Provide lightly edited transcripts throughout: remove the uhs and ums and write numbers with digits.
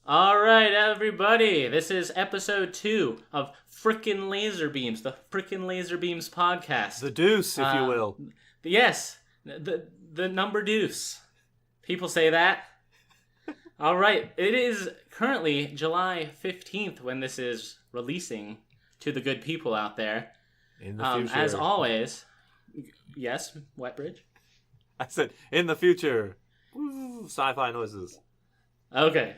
All right, everybody. This is episode 2 of Frickin' Laser Beams, the Frickin' Laser Beams podcast. The deuce, if you will. Yes, the number deuce. People say that. All right, it is currently July 15th when this is releasing to the good people out there. In the future. As always, yes, Wetbridge? I said, in the future. Woo, sci-fi noises. Okay.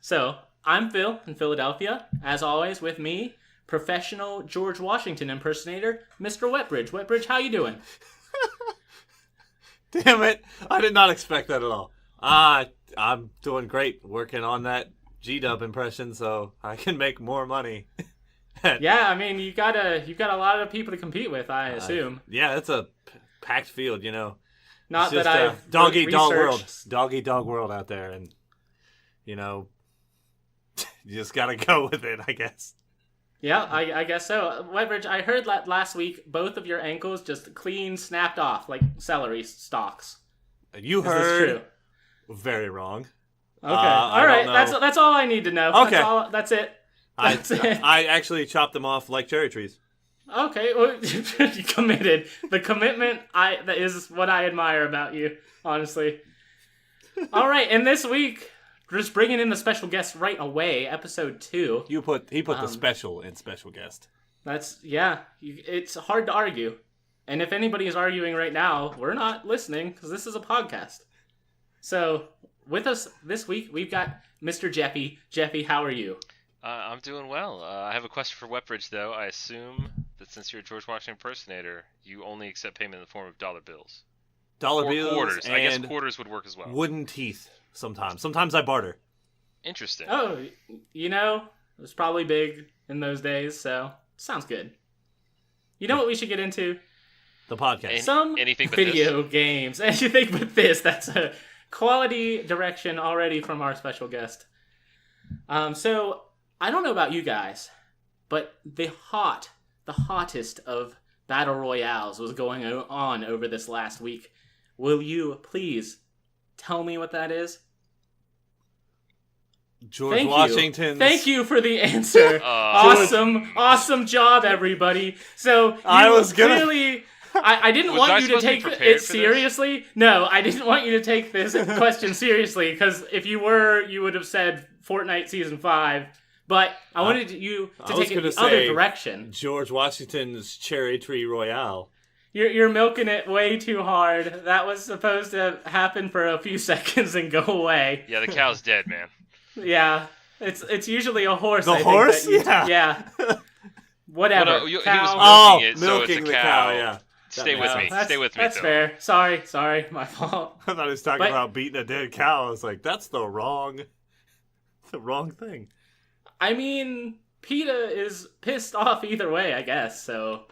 So, I'm Phil in Philadelphia. As always, with me, professional George Washington impersonator, Mr. Wetbridge. Wetbridge, how you doing? Damn it. I did not expect that at all. I'm doing great. Working on that G-dub impression so I can make more money. Yeah, I mean, you've got a lot of people to compete with, I assume. Yeah, it's a packed field, you know. Not it's that I've dog eat dog researched. world. Dog eat dog world out there, and you know, you just gotta go with it, I guess. Yeah, I guess so. Wetbridge, I heard that last week both of your ankles just clean snapped off like celery stalks. You Is heard this true? very wrong. Okay, all right. That's all I need to know. Okay, that's it. That's it. I actually chopped them off like cherry trees. Okay, well, you committed. The commitment that is what I admire about you, honestly. All right, and this week, just bringing in the special guest right away, episode 2. He put the special in special guest. It's hard to argue. And if anybody is arguing right now, we're not listening, because this is a podcast. So, with us this week, we've got Mr. Jeffy. Jeffy, how are you? I'm doing well. I have a question for Wetbridge, though. I assume that since you're a George Washington impersonator, you only accept payment in the form of dollar bills. Dollar or bills quarters. And I guess quarters would work as well. Wooden teeth sometimes. Sometimes I barter. Interesting. Oh, you know, it was probably big in those days, so sounds good. You know what we should get into? The podcast. Some anything but video games. Anything but this. That's a quality direction already from our special guest. So, I don't know about you guys, but the hottest of battle royales was going on over this last week. Will you please tell me what that is? George Washington's... Thank you for the answer. Awesome job, everybody. So, I didn't want you to take it seriously. No, I didn't want you to take this question seriously, because if you were, you would have said Fortnite Season 5. But I wanted you to take it the other direction. George Washington's Cherry Tree Royale. You're milking it way too hard. That was supposed to happen for a few seconds and go away. Yeah, the cow's dead, man. Yeah, it's usually a horse. The horse? Yeah. Whatever. Well, no, he was milking it, so milking it's a the cow. Yeah. Stay with me. Stay with me. That's fair. Sorry, my fault. I thought he was talking about beating a dead cow. I was like, that's the wrong thing. I mean, PETA is pissed off either way, I guess, so...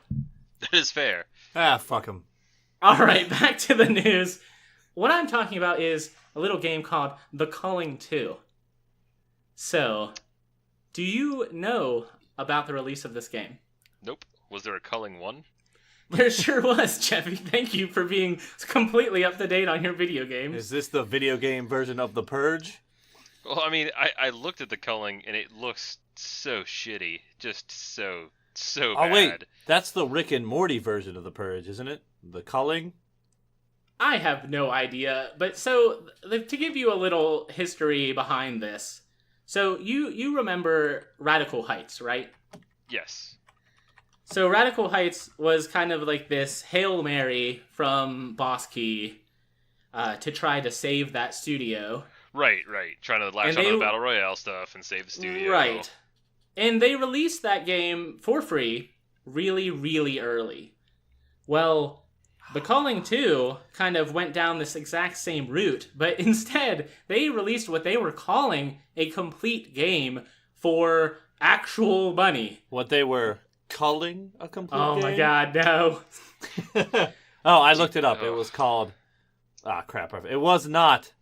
That is fair. Fuck him. Alright, back to the news. What I'm talking about is a little game called The Culling 2. So, do you know about the release of this game? Nope. Was there a Culling 1? There sure was, Jeffy. Thank you for being completely up to date on your video games. Is this the video game version of The Purge? Well, I mean, I looked at the Culling, and it looks so shitty. Just so bad. Oh, wait. That's the Rick and Morty version of The Purge, isn't it? The Culling? I have no idea. But so, to give you a little history behind this. So, you remember Radical Heights, right? Yes. So, Radical Heights was kind of like this Hail Mary from Boss Key to try to save that studio. Right. Trying to latch onto the Battle Royale stuff and save the studio. Right. And they released that game for free really, really early. Well, The Culling 2 kind of went down this exact same route, but instead, they released what they were calling a complete game for actual money. What they were culling a complete game? Oh my god, no. Oh, I looked it up. It was called... crap. It was not...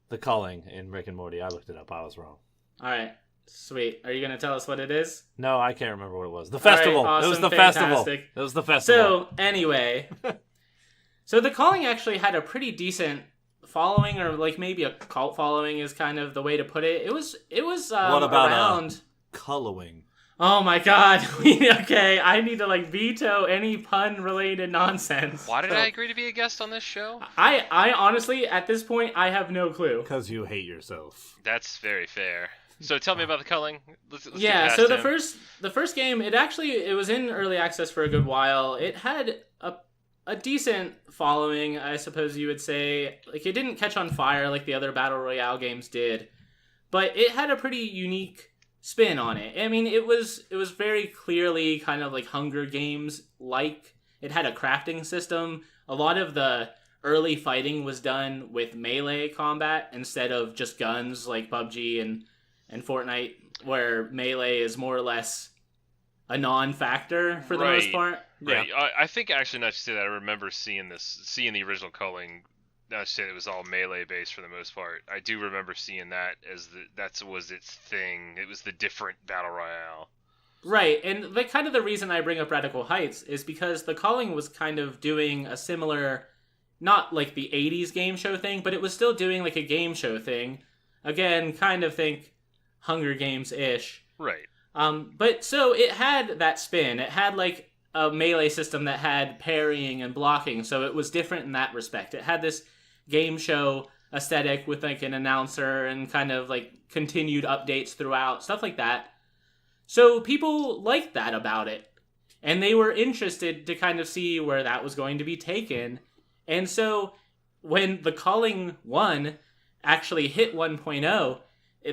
The Culling in Rick and Morty. I looked it up. I was wrong. Alright, sweet. Are you going to tell us what it is? No, I can't remember what it was. The festival. Right, awesome, it was the fantastic. festival. It was the festival. So, anyway. So The Culling actually had a pretty decent following, or like maybe a cult following is kind of the way to put it. It was What about around. Cullowing? Oh my god. Okay, I need to like veto any pun related nonsense. Why did I agree to be a guest on this show? I honestly, at this point, I have no clue. Because you hate yourself. That's very fair. So tell me about the culling. Let's get Yeah, past so him. the first game, it was in early access for a good while. It had a decent following, I suppose you would say. Like, it didn't catch on fire like the other Battle Royale games did, but it had a pretty unique spin on it. I mean, it was very clearly kind of like Hunger Games like. It had a crafting system. A lot of the early fighting was done with melee combat instead of just guns like PUBG and Fortnite, where melee is more or less a non-factor for the most part. Right. I think actually, not to say that, I remember seeing the original culling. Not to say it was all melee based for the most part. I do remember seeing that that was its thing. It was the different battle royale. Right, and the reason I bring up Radical Heights is because the Calling was kind of doing a similar, not like the 80s game show thing, but it was still doing like a game show thing. Again, kind of think Hunger Games-ish. Right. But so it had that spin. It had like a melee system that had parrying and blocking, so it was different in that respect. It had this game show aesthetic with like an announcer and kind of like continued updates throughout, stuff like that. So people liked that about it, and they were interested to kind of see where that was going to be taken. And so when the Calling 1 actually hit 1.0,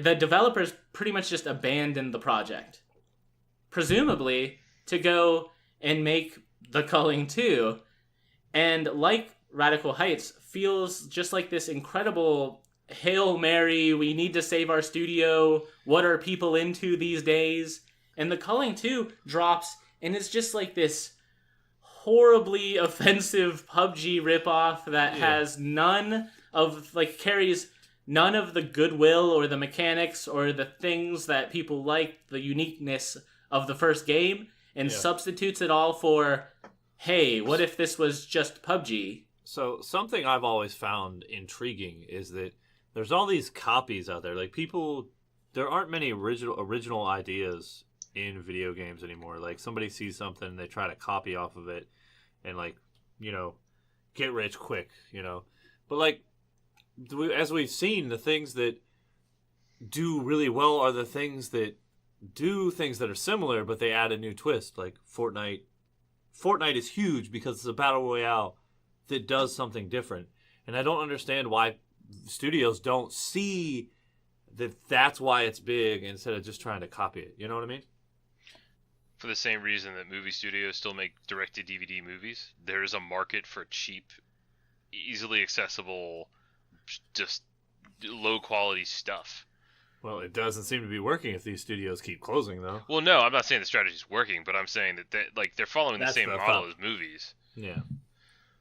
the developers pretty much just abandoned the project, presumably to go and make the Culling 2. And like Radical Heights, feels just like this incredible Hail Mary, we need to save our studio, what are people into these days? And the Culling 2 drops, and it's just like this horribly offensive PUBG ripoff that has carries none of the goodwill or the mechanics or the things that people like, the uniqueness of the first game, and substitutes it all for, hey, what if this was just PUBG? So something I've always found intriguing is that there's all these copies out there. Like, there aren't many original ideas in video games anymore. Like, somebody sees something and they try to copy off of it and, like, get rich quick, But, like, as we've seen, the things that do really well are the things that do things that are similar, but they add a new twist. Like Fortnite. Fortnite is huge because it's a battle royale that does something different. And I don't understand why studios don't see that that's why it's big instead of just trying to copy it. You know what I mean? For the same reason that movie studios still make direct-to-DVD movies, there is a market for cheap, easily accessible, just low-quality stuff. Well, it doesn't seem to be working if these studios keep closing, though. Well, no, I'm not saying the strategy's working, but I'm saying that they're following the same model as movies. Yeah.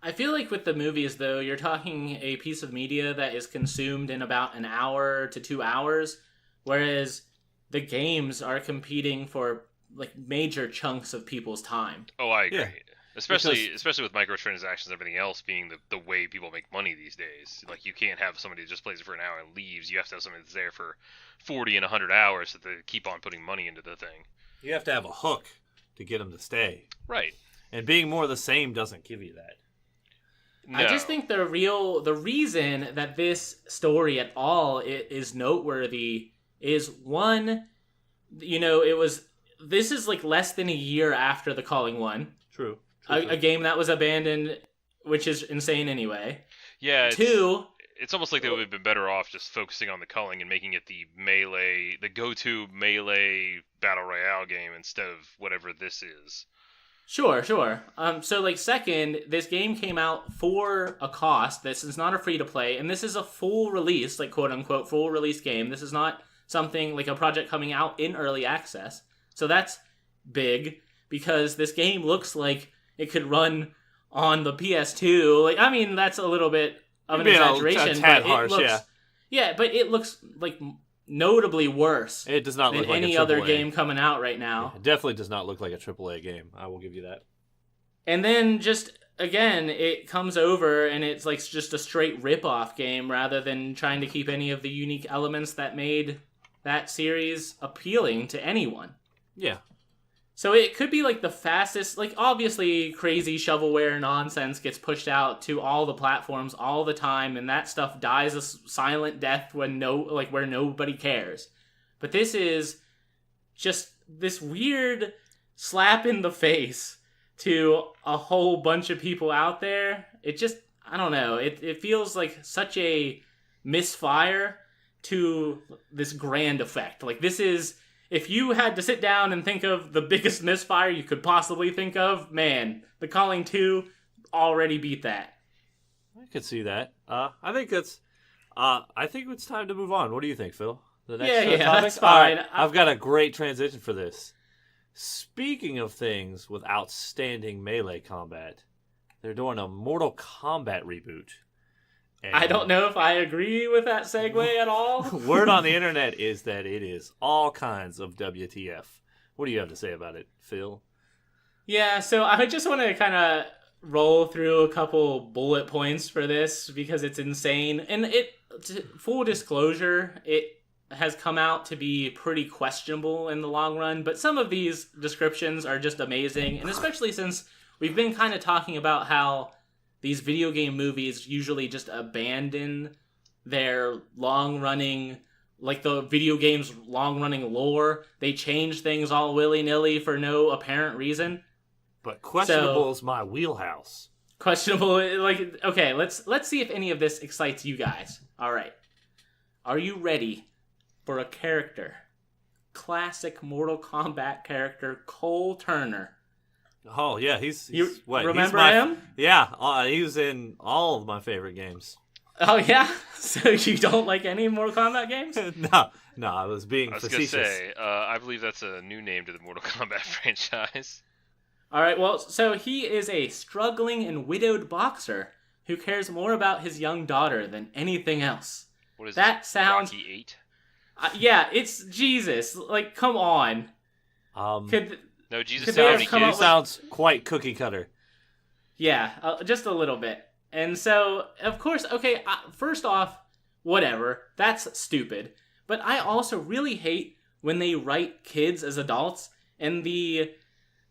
I feel like with the movies, though, you're talking a piece of media that is consumed in about an hour to 2 hours, whereas the games are competing for like major chunks of people's time. Oh, I agree. Yeah. Especially with microtransactions and everything else being the way people make money these days. Like, you can't have somebody who just plays it for an hour and leaves. You have to have somebody that's there for 40 and 100 hours so that they keep on putting money into the thing. You have to have a hook to get them to stay. Right. And being more the same doesn't give you that. No. I just think the reason that this story at all is noteworthy is, one, this is like less than a year after the Calling 1. True. A game that was abandoned, which is insane anyway. Yeah. Two, it's almost like they would have been better off just focusing on the Culling and making it the go-to melee battle royale game instead of whatever this is. Sure. So, like, second, this game came out for a cost. This is not a free-to-play, and this is a full release, like, quote-unquote, full release game. This is not something like a project coming out in early access. So that's big, because this game looks like it could run on the PS2. Like, I mean, that's a little bit of an exaggeration, but it looks, but it looks like notably worse. It does not than look like any a other AAA game coming out right now. It definitely does not look like a AAA game. I will give you that. And then just again, it comes over and it's like just a straight rip-off game rather than trying to keep any of the unique elements that made that series appealing to anyone. Yeah. So it could be like the fastest, like obviously crazy shovelware nonsense gets pushed out to all the platforms all the time, and that stuff dies a silent death when where nobody cares. But this is just this weird slap in the face to a whole bunch of people out there. It just, I don't know, it feels like such a misfire to this grand effect. Like, this is, if you had to sit down and think of the biggest misfire you could possibly think of, man, The Calling 2 already beat that. I could see that. I think it's time to move on. What do you think, Phil? The next topic? That's fine. All right, I've got a great transition for this. Speaking of things with outstanding melee combat, they're doing a Mortal Kombat reboot. And I don't know if I agree with that segue at all. Word on the internet is that it is all kinds of WTF. What do you have to say about it, Phil? Yeah, so I just want to kind of roll through a couple bullet points for this because it's insane. And full disclosure, it has come out to be pretty questionable in the long run, but some of these descriptions are just amazing, and especially since we've been kind of talking about how these video game movies usually just abandon their long-running, like the video game's long-running lore. They change things all willy-nilly for no apparent reason. But questionable is my wheelhouse. Questionable, like, okay, let's see if any of this excites you guys. All right. Are you ready for a character? Classic Mortal Kombat character, Cole Turner. Oh, yeah, he's remember him? Yeah, he was in all of my favorite games. Oh, yeah? So you don't like any Mortal Kombat games? No, I was being facetious. I was going to say, I believe that's a new name to the Mortal Kombat franchise. All right, well, so he is a struggling and widowed boxer who cares more about his young daughter than anything else. What is that? Sounds Rocky 8? Yeah, it's Jesus. Like, come on. No, Jesus sounds quite cookie cutter. Yeah, just a little bit. And so, of course, okay, first off, whatever. That's stupid. But I also really hate when they write kids as adults, and the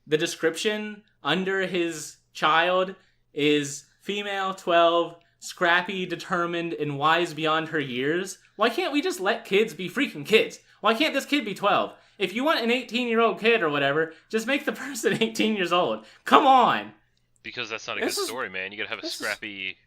description under his child is female, 12, scrappy, determined, and wise beyond her years. Why can't we just let kids be freaking kids? Why can't this kid be 12? If you want an 18-year-old kid or whatever, just make the person 18 years old. Come on! Because that's not a good story, man. You gotta have a scrappy,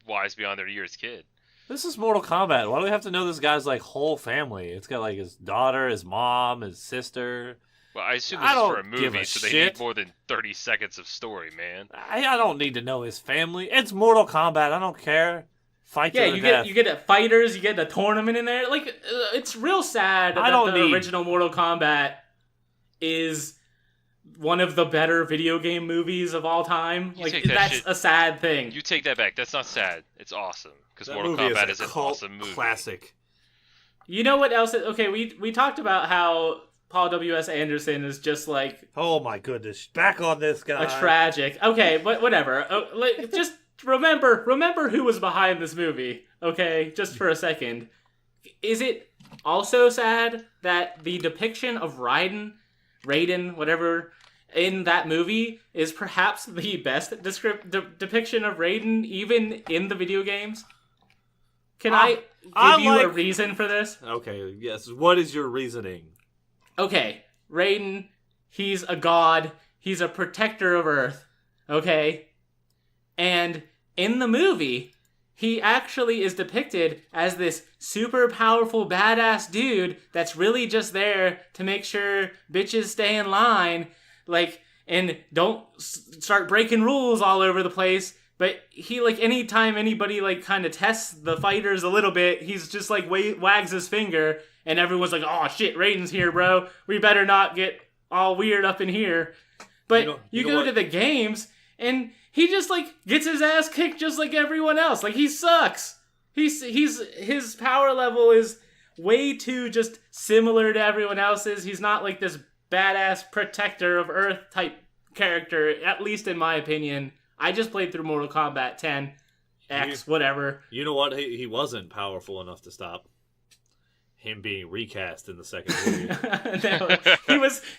wise beyond their years kid. This is Mortal Kombat. Why do we have to know this guy's, like, whole family? It's got, like, his daughter, his mom, his sister. Well, I assume this is for a movie, so they need more than 30 seconds of story, man. I don't need to know his family. It's Mortal Kombat. I don't care. Fight to the death. You get fighters, you get a tournament in there. Like, it's real sad that the original Mortal Kombat is one of the better video game movies of all time. Like, that's a sad thing. You take that back. That's not sad. It's awesome. Because Mortal Kombat is an awesome movie. Classic. You know what else? Okay, we talked about how Paul W.S. Anderson is just like... Oh my goodness. Back on this guy. A tragic. Okay, but whatever. Just... Remember who was behind this movie, okay? Just for a second. Is it also sad that the depiction of Raiden, whatever, in that movie is perhaps the best depiction of Raiden even in the video games? Can I give you a reason for this? Okay, yes. What is your reasoning? Okay, Raiden, he's a god. He's a protector of Earth, okay? And in the movie, he actually is depicted as this super powerful badass dude that's really just there to make sure bitches stay in line, like, and don't start breaking rules all over the place. But he, like, anytime anybody, like, kind of tests the fighters a little bit, he's just, like, wags his finger, and everyone's like, oh, shit, Raiden's here, bro. We better not get all weird up in here. But you go to the games, and he just, like, gets his ass kicked just like everyone else. Like, he sucks. His power level is way too just similar to everyone else's. He's not, like, this badass protector of Earth type character, at least in my opinion. I just played through Mortal Kombat 10, X, whatever. You know what? He wasn't powerful enough to stop him being recast in the second movie. No,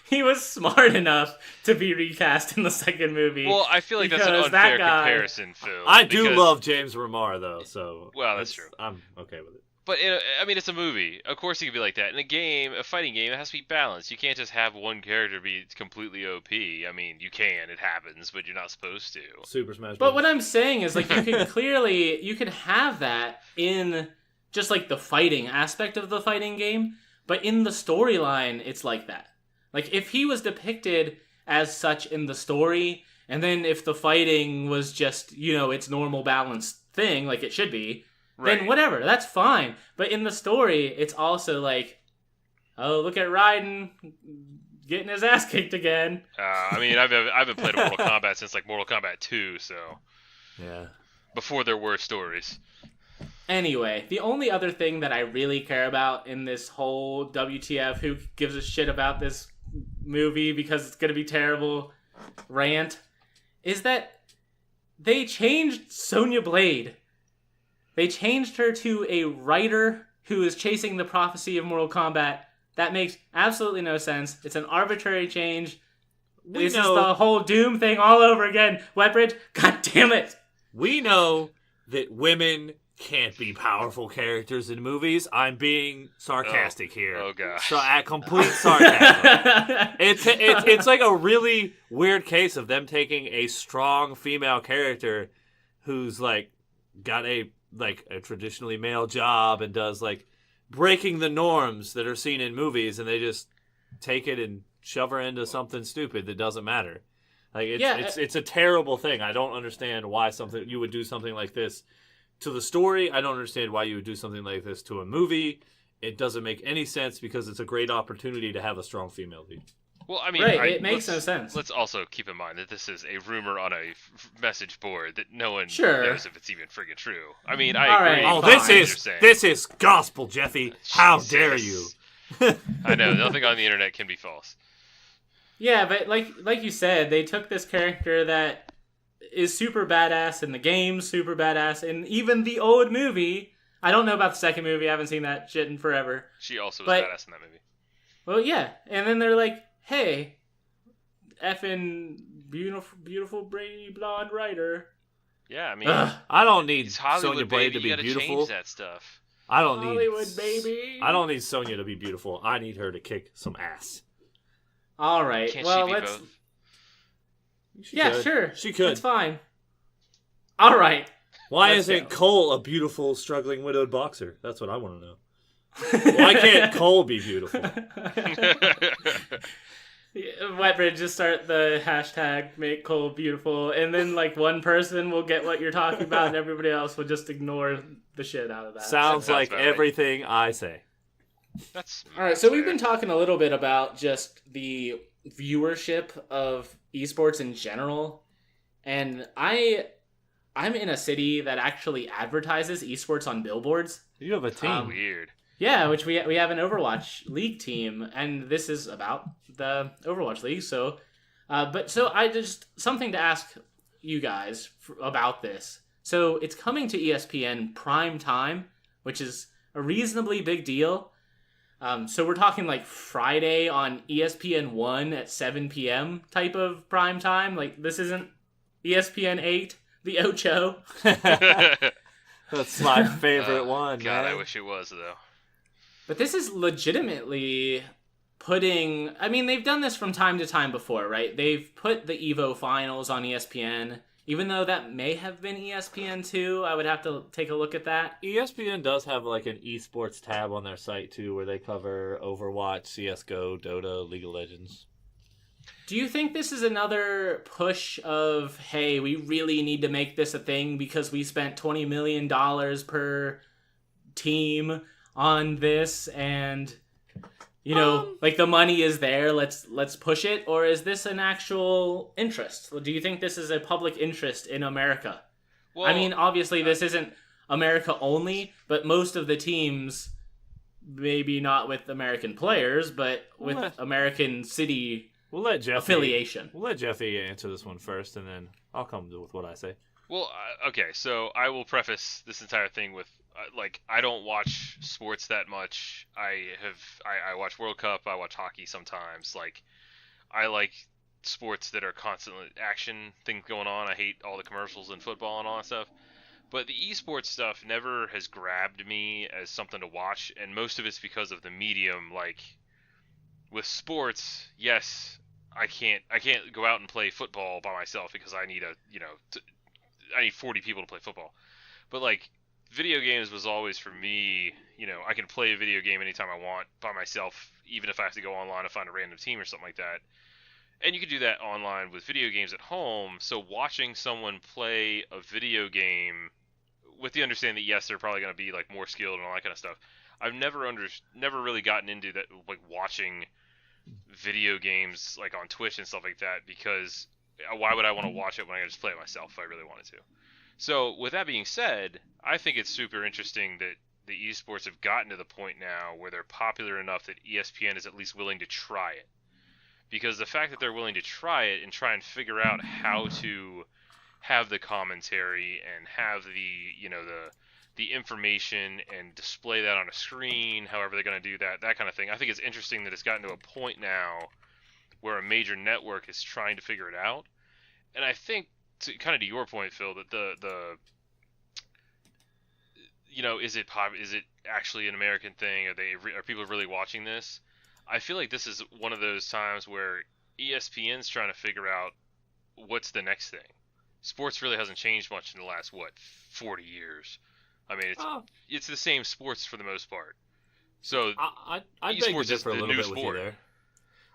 he was smart enough to be recast in the second movie. Well, I feel like that's an unfair comparison, Phil. I do love James Remar, though, so... Well, that's true. I'm okay with it. But, it's a movie. Of course it can be like that. In a fighting game, it has to be balanced. You can't just have one character be completely OP. I mean, you can. It happens, but you're not supposed to. Super Smash Bros. But what I'm saying is, like, you can have that in just, like, the fighting aspect of the fighting game, but in the storyline, it's like that. Like, if he was depicted as such in the story, and then if the fighting was just, its normal balanced thing, like it should be, then whatever, that's fine. But in the story, it's also like, oh, look at Raiden getting his ass kicked again. I haven't played a Mortal Kombat since like Mortal Kombat 2, so yeah, before there were stories. Anyway, the only other thing that I really care about in this whole WTF, who gives a shit about this movie because it's gonna be terrible rant, is that they changed Sonya Blade. They changed her to a writer who is chasing the prophecy of Mortal Kombat. That makes absolutely no sense. It's an arbitrary change. This is the whole Doom thing all over again. Wetbridge, god damn it! We know that women can't be powerful characters in movies. I'm being sarcastic here. Oh gosh. So at complete sarcasm. It's like a really weird case of them taking a strong female character who's like got a traditionally male job and does like breaking the norms that are seen in movies, and they just take it and shove her into something stupid that doesn't matter. Like it's a terrible thing. I don't understand why you would do something like this to the story. I don't understand why you would do something like this to a movie. It doesn't make any sense because it's a great opportunity to have a strong female lead. Well, I mean, it makes no sense. Let's also keep in mind that this is a rumor on a message board that no one Sure. knows if it's even friggin' true. I mean, I agree. Oh, fine. this is gospel, Jeffy. How dare you? I know, nothing on the internet can be false. Yeah, but like you said, they took this character that is super badass in the game, super badass in even the old movie. I don't know about the second movie. I haven't seen that shit in forever. She also was badass in that movie. Well, yeah. And then they're like, hey, effing beautiful brainy blonde writer. Yeah, I mean, I don't need Hollywood, Sonya Blade baby. to be beautiful. Change that stuff. I don't need Hollywood, baby. I don't need Sonya to be beautiful. I need her to kick some ass. All right. Can't well, she be let's. both? Sure. She could. It's fine. All right. Why Let's isn't go. Cole a beautiful, struggling widowed boxer? That's what I want to know. Why can't Cole be beautiful? Wetbridge, just start the hashtag make Cole beautiful, and then like one person will get what you're talking about, and everybody else will just ignore the shit out of that. Sounds like about everything I say. That's all right. So we've been talking a little bit about just the viewership of esports in general, and I'm in a city that actually advertises esports on billboards. You have a team. weird. Yeah, which we have an Overwatch League team, and this is about the Overwatch League. So, so I just something to ask you guys about this. So it's coming to ESPN prime time, which is a reasonably big deal. So we're talking like Friday on ESPN 1 at 7 p.m. type of prime time. Like this isn't ESPN 8, the Ocho. That's my favorite one. God, man. I wish it was though. But this is legitimately putting... I mean, they've done this from time to time before, right? They've put the EVO finals on ESPN. Even though that may have been ESPN 2, I would have to take a look at that. ESPN does have like an esports tab on their site too, where they cover Overwatch, CS:GO, Dota, League of Legends. Do you think this is another push of, hey, we really need to make this a thing because we spent $20 million per team on this, and like the money is there, let's push it? Or is this an actual interest? Do you think this is a public interest in America? Well, I mean, obviously this isn't America only, but most of the teams, maybe not with American players, but with American city We'll let Jeffy, affiliation. We'll let Jeffy answer this one first, and then I'll come with what I say. Well, okay, so I will preface this entire thing with I don't watch sports that much. I watch World Cup, I watch hockey sometimes. Like I like sports that are constantly action things going on. I hate all the commercials and football and all that stuff. But the esports stuff never has grabbed me as something to watch, and most of it's because of the medium. Like with sports, yes, I can't go out and play football by myself because I need I need 40 people to play football. But like video games was always for me, I can play a video game anytime I want by myself, even if I have to go online and find a random team or something like that. And you can do that online with video games at home. So watching someone play a video game with the understanding that yes, they're probably going to be like more skilled and all that kind of stuff. I've never really gotten into that, like watching video games like on Twitch and stuff like that, because why would I want to watch it when I can just play it myself if I really wanted to? So with that being said, I think it's super interesting that the esports have gotten to the point now where they're popular enough that ESPN is at least willing to try it. Because the fact that they're willing to try it and try and figure out how to have the commentary and have the information and display that on a screen, however they're going to do that kind of thing. I think it's interesting that it's gotten to a point now where a major network is trying to figure it out. And I think, kind of to your point, Phil, that is it actually an American thing? Are people really watching this? I feel like this is one of those times where ESPN's trying to figure out what's the next thing. Sports really hasn't changed much in the last 40 years. I mean, it's the same sports for the most part. So I beg to differ a little bit with you there.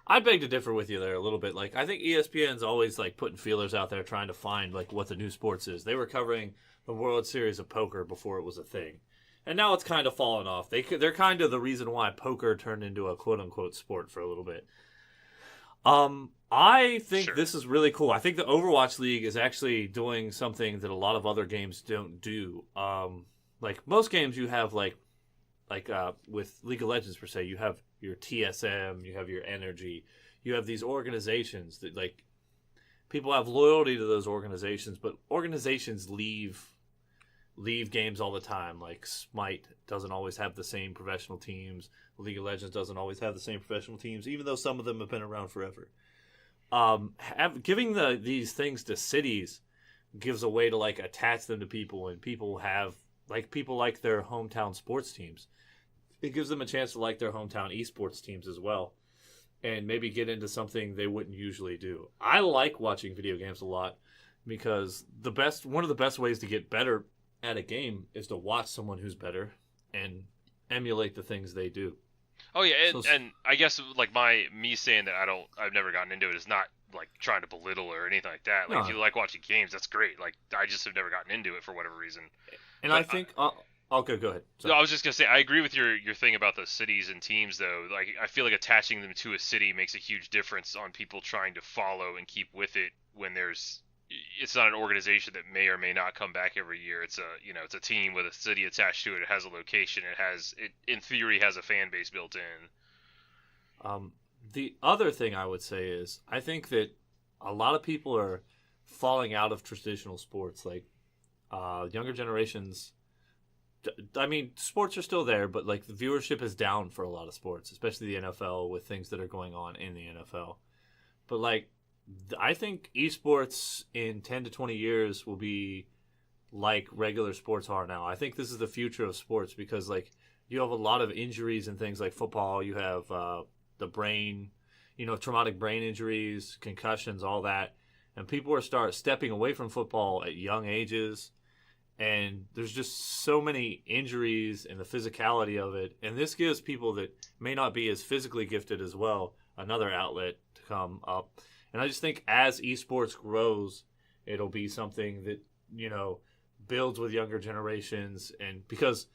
I beg to differ with you there a little bit. Like, I think ESPN's always like putting feelers out there trying to find like what the new sports is. They were covering the World Series of Poker before it was a thing, and now it's kind of fallen off. They're kind of the reason why poker turned into a quote unquote sport for a little bit. I think this is really cool. I think the Overwatch League is actually doing something that a lot of other games don't do. Like most games, you have like with League of Legends per se, you have your TSM, you have your Energy, you have these organizations that like people have loyalty to those organizations, but organizations leave games all the time. Like Smite doesn't always have the same professional teams. League of Legends doesn't always have the same professional teams, even though some of them have been around forever. Giving these things to cities gives a way to like attach them to people, and people like their hometown sports teams. It gives them a chance to like their hometown esports teams as well, and maybe get into something they wouldn't usually do. I like watching video games a lot because one of the best ways to get better at a game is to watch someone who's better and emulate the things they do. Oh yeah, and I guess like me saying that I've never gotten into it is not like trying to belittle or anything like that. Like if you like watching games, that's great. Like I just have never gotten into it for whatever reason. And but I think okay, go ahead. Sorry. No, I was just gonna say I agree with your thing about the cities and teams though. Like I feel like attaching them to a city makes a huge difference on people trying to follow and keep with it when it's not an organization that may or may not come back every year. It's a team with a city attached to it. It has a location. It in theory has a fan base built in. The other thing I would say is I think that a lot of people are falling out of traditional sports. Like younger generations. I mean, sports are still there, but like the viewership is down for a lot of sports, especially the NFL with things that are going on in the NFL. But like, I think esports in 10 to 20 years will be like regular sports are now. I think this is the future of sports because like you have a lot of injuries and things like football. You have the brain, traumatic brain injuries, concussions, all that. And people are stepping away from football at young ages. And there's just so many injuries and the physicality of it. And this gives people that may not be as physically gifted as well another outlet to come up. And I just think as esports grows, it'll be something that, builds with younger generations. And because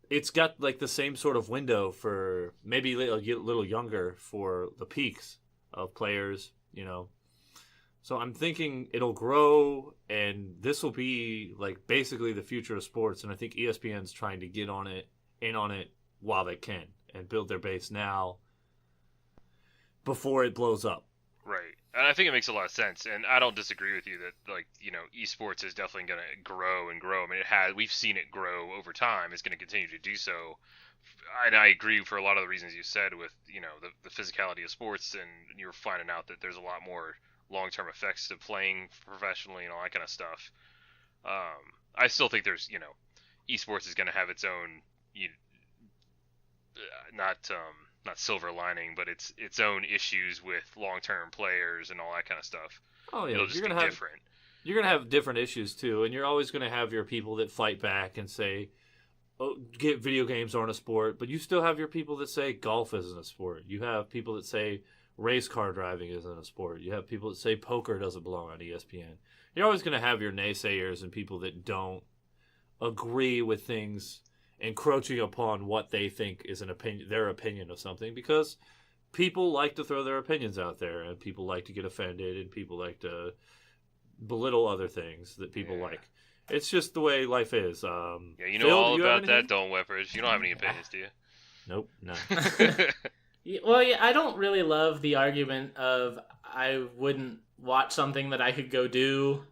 it's got like the same sort of window for maybe a little younger for the peaks of players, So I'm thinking it'll grow and this will be like basically the future of sports. And I think ESPN's trying to get in on it while they can and build their base now before it blows up. Right. And I think it makes a lot of sense, and I don't disagree with you that, like, esports is definitely going to grow and grow. I mean, we've seen it grow over time. It's going to continue to do so. And I agree for a lot of the reasons you said with, the physicality of sports, and you're finding out that there's a lot more long-term effects to playing professionally and all that kind of stuff. I still think there's, esports is going to have its own, not silver lining, but its own issues with long-term players and all that kind of stuff. Oh yeah, It'll just be different. You're gonna have different issues too, and you're always gonna have your people that fight back and say, "Oh, video games aren't a sport," but you still have your people that say golf isn't a sport. You have people that say race car driving isn't a sport. You have people that say poker doesn't belong on ESPN. You're always gonna have your naysayers and people that don't agree with things encroaching upon what they think is their opinion of something, because people like to throw their opinions out there, and people like to get offended, and people like to belittle other things that people like. It's just the way life is. You know Phil, all about that, don't Weppers. You don't have any opinions, do you? Nope, none. Well, yeah, I don't really love the argument of I wouldn't watch something that I could go do.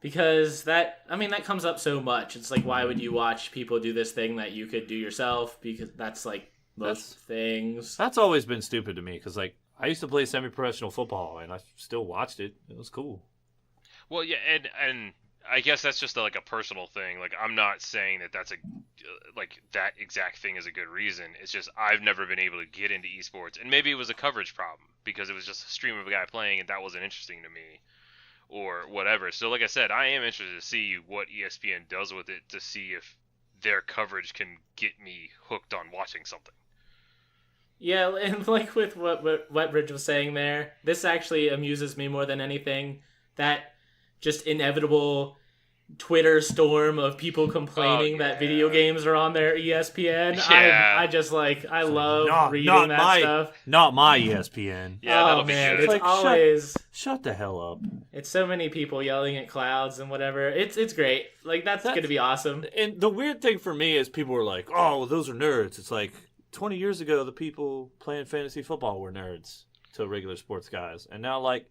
Because that comes up so much. It's like, why would you watch people do this thing that you could do yourself? Because that's like most things. That's always been stupid to me. Because like I used to play semi-professional football, and I still watched it. It was cool. Well, yeah, and I guess that's just like a personal thing. Like, I'm not saying that that's that exact thing is a good reason. It's just I've never been able to get into esports, and maybe it was a coverage problem because it was just a stream of a guy playing, and that wasn't interesting to me. Or whatever. So like I said, I am interested to see what ESPN does with it, to see if their coverage can get me hooked on watching something. Yeah, and like with what Rich was saying there, this actually amuses me more than anything. That just inevitable Twitter storm of people complaining that video games are on their ESPN. Yeah. I love reading that stuff. Not my ESPN. Yeah, that'll be man, good. it's like, always shut the hell up. It's so many people yelling at clouds and whatever. It's great. Like that's going to be awesome. And the weird thing for me is people were like, "Oh, well, those are nerds." It's like 20 years ago, the people playing fantasy football were nerds to regular sports guys, and now like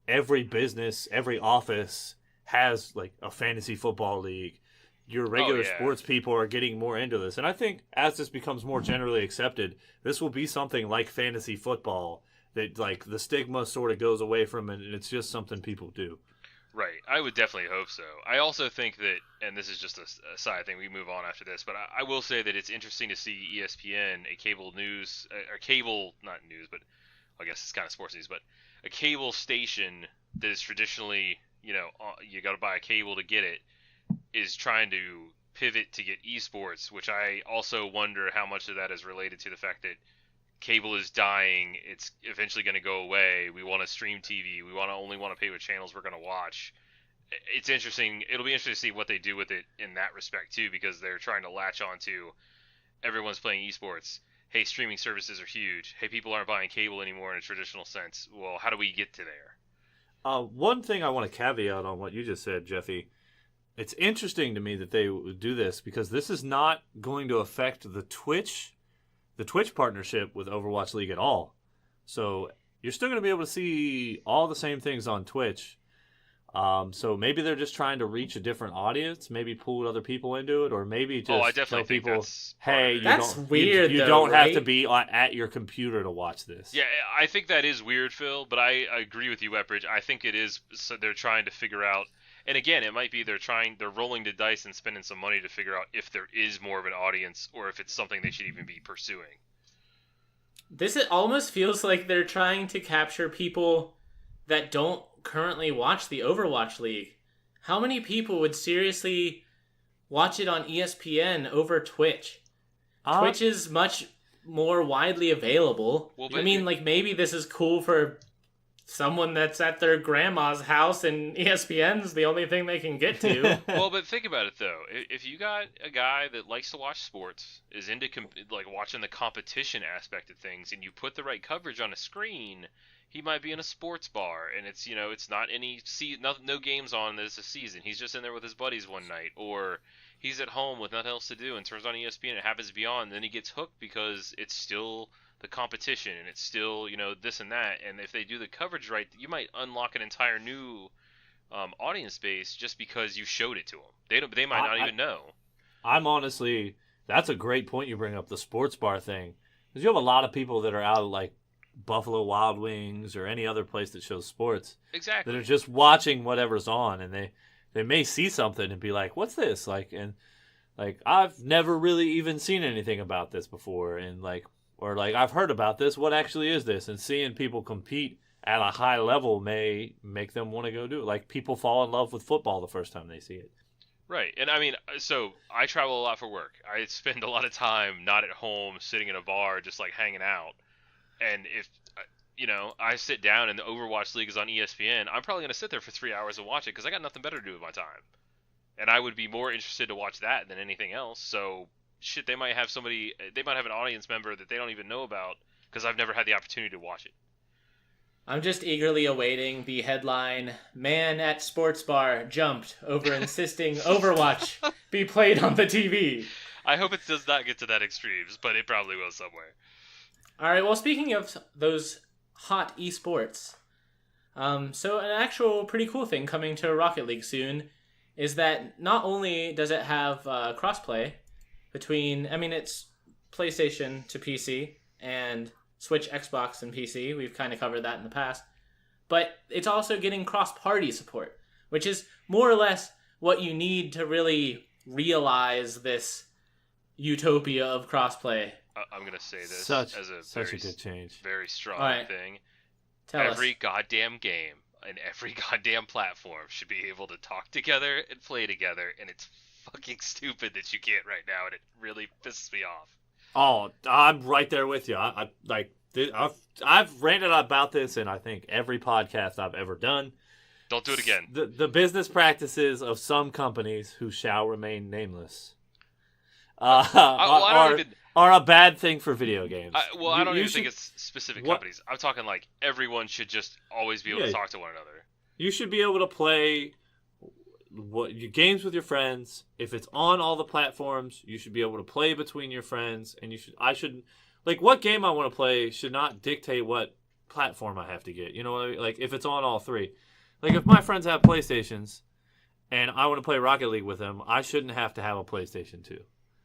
every business, every office has like a fantasy football league. Your regular sports people are getting more into this. And I think as this becomes more generally accepted, this will be something like fantasy football that like the stigma sort of goes away from it, and it's just something people do. Right. I would definitely hope so. I also think that, and this is just a side thing, we move on after this, but I will say that it's interesting to see ESPN, a cable news, or cable, not news, but I guess it's kind of sports news, but a cable station that is traditionally, you got to buy a cable to get it, is trying to pivot to get esports, which I also wonder how much of that is related to the fact that cable is dying. It's eventually going to go away. We want to stream TV. We only want to pay with channels we're going to watch. It's interesting. It'll be interesting to see what they do with it in that respect too, because they're trying to latch on to everyone's playing esports. Hey, streaming services are huge. Hey, people aren't buying cable anymore in a traditional sense. Well, how do we get to there? One thing I want to caveat on what you just said, Jeffy. It's interesting to me that they would do this, because this is not going to affect the Twitch partnership with Overwatch League at all. So you're still going to be able to see all the same things on Twitch. So maybe they're just trying to reach a different audience, maybe pull other people into it, or maybe just tell people, hey, that's weird. You don't have to be at your computer to watch this. Yeah, I think that is weird, Phil, but I agree with you, Wepridge. I think it is, so they're trying to figure out, and again, it might be they're rolling the dice and spending some money to figure out if there is more of an audience, or if it's something they should even be pursuing. This almost feels like they're trying to capture people that don't currently watch the Overwatch League. How many people would seriously watch it on ESPN over Twitch? Twitch is much more widely available. Well, maybe this is cool for someone that's at their grandma's house and ESPN's the only thing they can get to. Well, but think about it though. If you got a guy that likes to watch sports, is into watching the competition aspect of things, and you put the right coverage on a screen, he might be in a sports bar, and it's it's not no games on this season. He's just in there with his buddies one night, or he's at home with nothing else to do and turns on ESPN. It happens to be on, and then he gets hooked because it's still the competition, and it's still, this and that. And if they do the coverage right, you might unlock an entire new audience base just because you showed it to them. They might not even know. I'm honestly, that's a great point you bring up, the sports bar thing. Because you have a lot of people that are out of like Buffalo Wild Wings or any other place that shows sports. Exactly. That are just watching whatever's on, and they may see something and be like, "What's this?" Like, and like I've never really even seen anything about this before, and like, or like I've heard about this. What actually is this? And seeing people compete at a high level may make them want to go do it. Like people fall in love with football the first time they see it. Right. And I mean, so I travel a lot for work. I spend a lot of time not at home, sitting in a bar, just like hanging out. And if, I sit down and the Overwatch League is on ESPN, I'm probably going to sit there for 3 hours and watch it because I got nothing better to do with my time. And I would be more interested to watch that than anything else. So, shit, they might have an audience member that they don't even know about because I've never had the opportunity to watch it. I'm just eagerly awaiting the headline, "Man at Sports Bar Jumped Over Insisting Overwatch Be Played on the TV." I hope it does not get to that extremes, but it probably will somewhere. All right, well, speaking of those hot esports, so an actual pretty cool thing coming to Rocket League soon is that not only does it have crossplay between, it's PlayStation to PC and Switch, Xbox, and PC. We've kind of covered that in the past. But it's also getting cross-party support, which is more or less what you need to really realize this utopia of crossplay. I'm going to say this as such a good change. Very strong thing. Every goddamn game and every goddamn platform should be able to talk together and play together, and it's fucking stupid that you can't right now, and it really pisses me off. Oh, I'm right there with you. I've ranted about this in I think every podcast I've ever done. Don't do it again. The business practices of some companies who shall remain nameless are a bad thing for video games. I don't even think it's specific companies. I'm talking like everyone should just always be able to talk to one another. You should be able to play your games with your friends. If it's on all the platforms, you should be able to play between your friends, and what game I want to play should not dictate what platform I have to get. You know what I mean? Like if it's on all three. Like if my friends have PlayStations and I want to play Rocket League with them, I shouldn't have to have a PlayStation 2.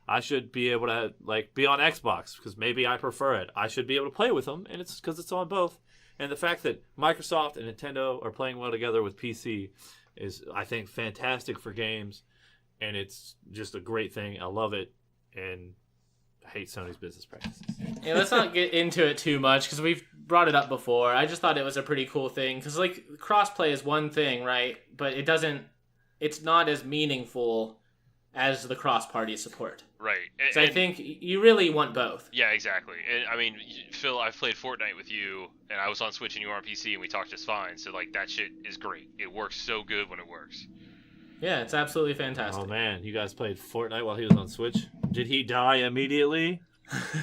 I should be able to be on Xbox because maybe I prefer it. I should be able to play with them, and it's because it's on both. And the fact that Microsoft and Nintendo are playing well together with PC is, I think, fantastic for games, and it's just a great thing. I love it, and I hate Sony's business practices. Yeah, let's not get into it too much because we've brought it up before. I just thought it was a pretty cool thing because crossplay is one thing, right? But it's not as meaningful as the cross-party support. Right. So I think you really want both. Yeah, exactly. And Phil, I've played Fortnite with you, and I was on Switch and you were on PC, and we talked just fine. So that shit is great. It works so good when it works. Yeah, it's absolutely fantastic. Oh man, you guys played Fortnite while he was on Switch? Did he die immediately?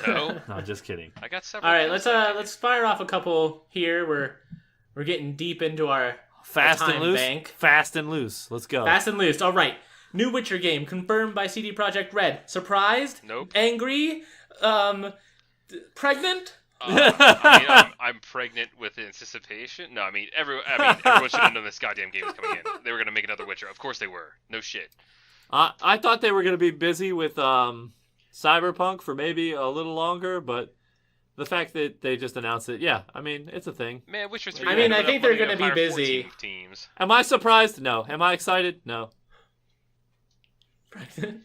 No. No, just kidding. I got several. All right, let's fire off a couple here. We're getting deep into our Fast time and loose. bank. Fast and loose. Let's go. Fast and loose. All right. New Witcher game confirmed by CD Projekt Red. Surprised? Nope. Angry? Pregnant? I'm pregnant with anticipation. No, everyone should have known this goddamn game was coming in. They were gonna make another Witcher. Of course they were. No shit. I thought they were gonna be busy with Cyberpunk for maybe a little longer, but the fact that they just announced it, it's a thing. Man, Witcher 3. I think they're gonna be busy. Teams. Am I surprised? No. Am I excited? No. Pregnant?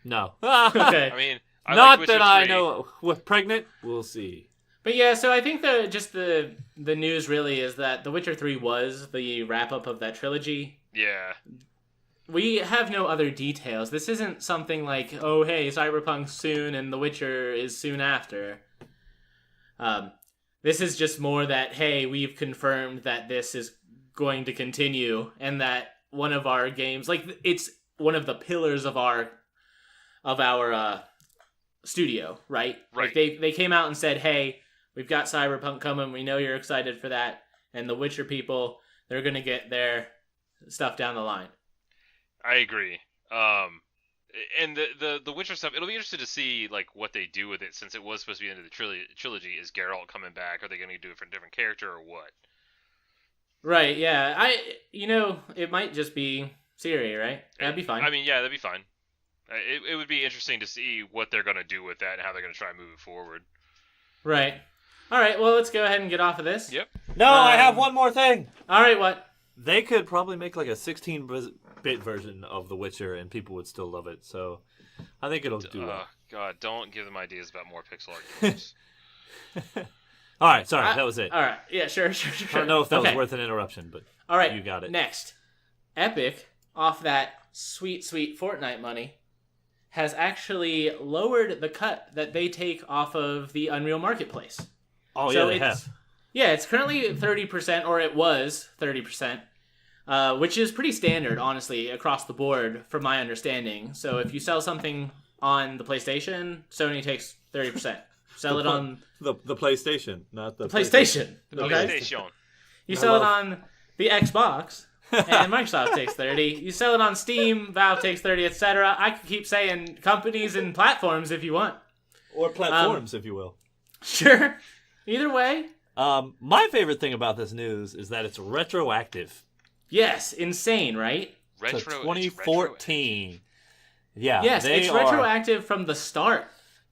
No. Okay. Not that I know. Pregnant? We'll see. But yeah, so I think the news really is that The Witcher 3 was the wrap-up of that trilogy. Yeah. We have no other details. This isn't something like, oh, hey, Cyberpunk's soon and The Witcher is soon after. This is just more that, hey, we've confirmed that this is going to continue and that one of our games, it's one of the pillars of our studio, right? Right. They came out and said, hey, we've got Cyberpunk coming. We know you're excited for that. And the Witcher people, they're going to get their stuff down the line. I agree. And the Witcher stuff, it'll be interesting to see like what they do with it, since it was supposed to be the end of the trilogy. Is Geralt coming back? Are they going to do it for a different character or what? Right, yeah. It might just be Ciri, right? That'd be fine. I mean, yeah, that'd be fine. It would be interesting to see what they're going to do with that and how they're going to try and move it forward. Right. All right, well, let's go ahead and get off of this. Yep. No, I have one more thing. All right, what? They could probably make like a 16-bit version of The Witcher, and people would still love it. So I think it'll do well. God, don't give them ideas about more pixel art games. All right, sorry, that was it. All right, yeah, sure. I don't know if that was worth an interruption, but all right, you got it. Next, Epic, off that sweet, sweet Fortnite money, has actually lowered the cut that they take off of the Unreal Marketplace. Oh, so yeah, they have. Yeah, it's currently 30%, or it was 30%, which is pretty standard, honestly, across the board, from my understanding. So if you sell something on the PlayStation, Sony takes 30%. Sell it on... The PlayStation, not the PlayStation. The okay? PlayStation. You sell it on the Xbox, and Microsoft takes 30. You sell it on Steam, Valve takes 30, etc. I could keep saying companies and platforms if you want. Or platforms, if you will. Sure. Either way. My favorite thing about this news is that it's retroactive. Yes, insane, right? To 2014. Yeah. Yes, it's retroactive from the start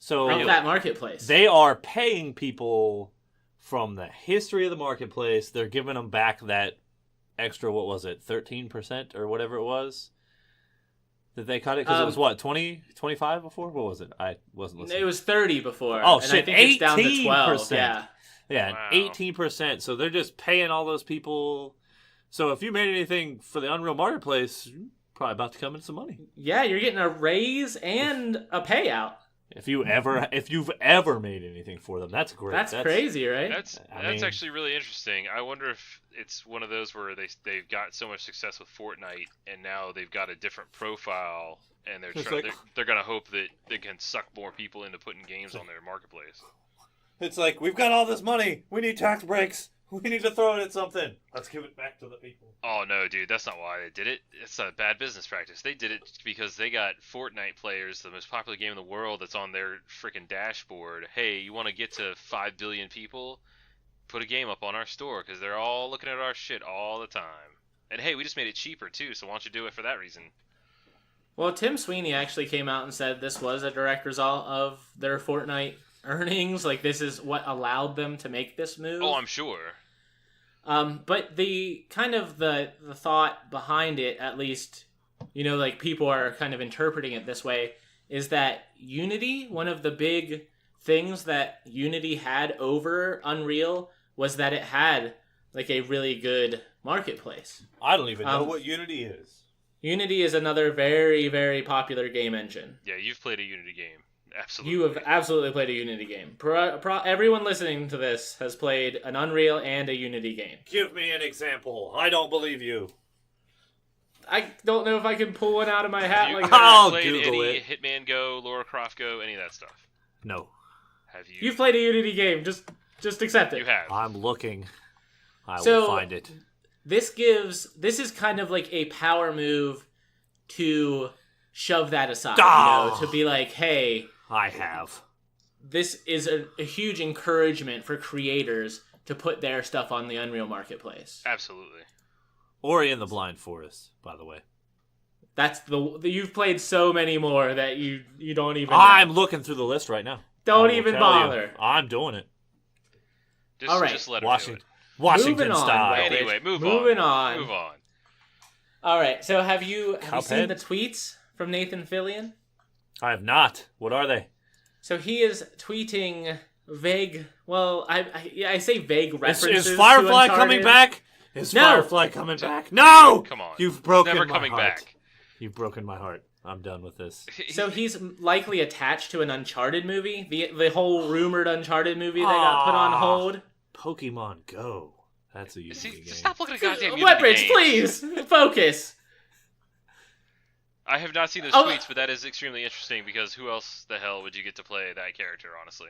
of that marketplace. They are paying people from the history of the marketplace. They're giving them back that extra, what was it, 13% or whatever it was that they cut it? Because it was what, 20, 25 before? What was it? I wasn't listening. It was 30 before. Oh, and shit, I think it's down to 12. Yeah. Yeah, wow. 18%. So they're just paying all those people. So if you made anything for the Unreal Marketplace, you're probably about to come in some money. Yeah, you're getting a raise and a payout. If you've ever made anything for them, that's great. That's crazy, right? That's actually really interesting. I wonder if it's one of those where they've got so much success with Fortnite, and now they've got a different profile, and they're gonna hope that they can suck more people into putting games on their marketplace. It's like, we've got all this money. We need tax breaks. We need to throw it at something. Let's give it back to the people. Oh, no, dude. That's not why they did it. It's a bad business practice. They did it because they got Fortnite players, the most popular game in the world, that's on their freaking dashboard. Hey, you want to get to 5 billion people? Put a game up on our store, because they're all looking at our shit all the time. And hey, we just made it cheaper, too, so why don't you do it for that reason? Well, Tim Sweeney actually came out and said this was a direct result of their Fortnite earnings. Like, this is what allowed them to make this move. Oh, I'm sure. But the kind of the thought behind it, at least, like people are kind of interpreting it this way, is that Unity, one of the big things that Unity had over Unreal was that it had like a really good marketplace. I don't even know what Unity is. Unity is another very, very popular game engine. Yeah, you've played a Unity game. Absolutely. You have absolutely played a Unity game. Everyone listening to this has played an Unreal and a Unity game. Give me an example. I don't believe you. I don't know if I can pull one out of my hat like that. I'll played Google any it. Hitman Go, Lara Croft Go, any of that stuff? No. Have you? You've played a Unity game. Just accept it. You have. I'm looking. I So, will find it. This is kind of like a power move to shove that aside. To be like, hey, I have. this is a huge encouragement for creators to put their stuff on the Unreal Marketplace. Absolutely. Ori and the Blind Forest, by the way. That's you've played so many more that you don't even know. I'm looking through the list right now. Don't even bother. I'm doing it. All right. Just let him do it. Washington Moving on, style. Rich. Anyway, Moving on. Move on. All right. So have you seen Cuphead? the tweets from Nathan Fillion? I have not. What are they? So he is tweeting vague. Well, I say vague references. Is Firefly to coming Uncharted. back? Is No. Firefly coming back? No! Come on. You've broken Never my coming heart. back. You've broken my heart. I'm done with this. So he's likely attached to an Uncharted movie. The whole rumored Uncharted movie that got put on hold. Pokemon Go. That's a Unity game. Stop looking at goddamn Unity Webridge, games. please focus. I have not seen those Oh. tweets, but that is extremely interesting because who else the hell would you get to play that character, honestly?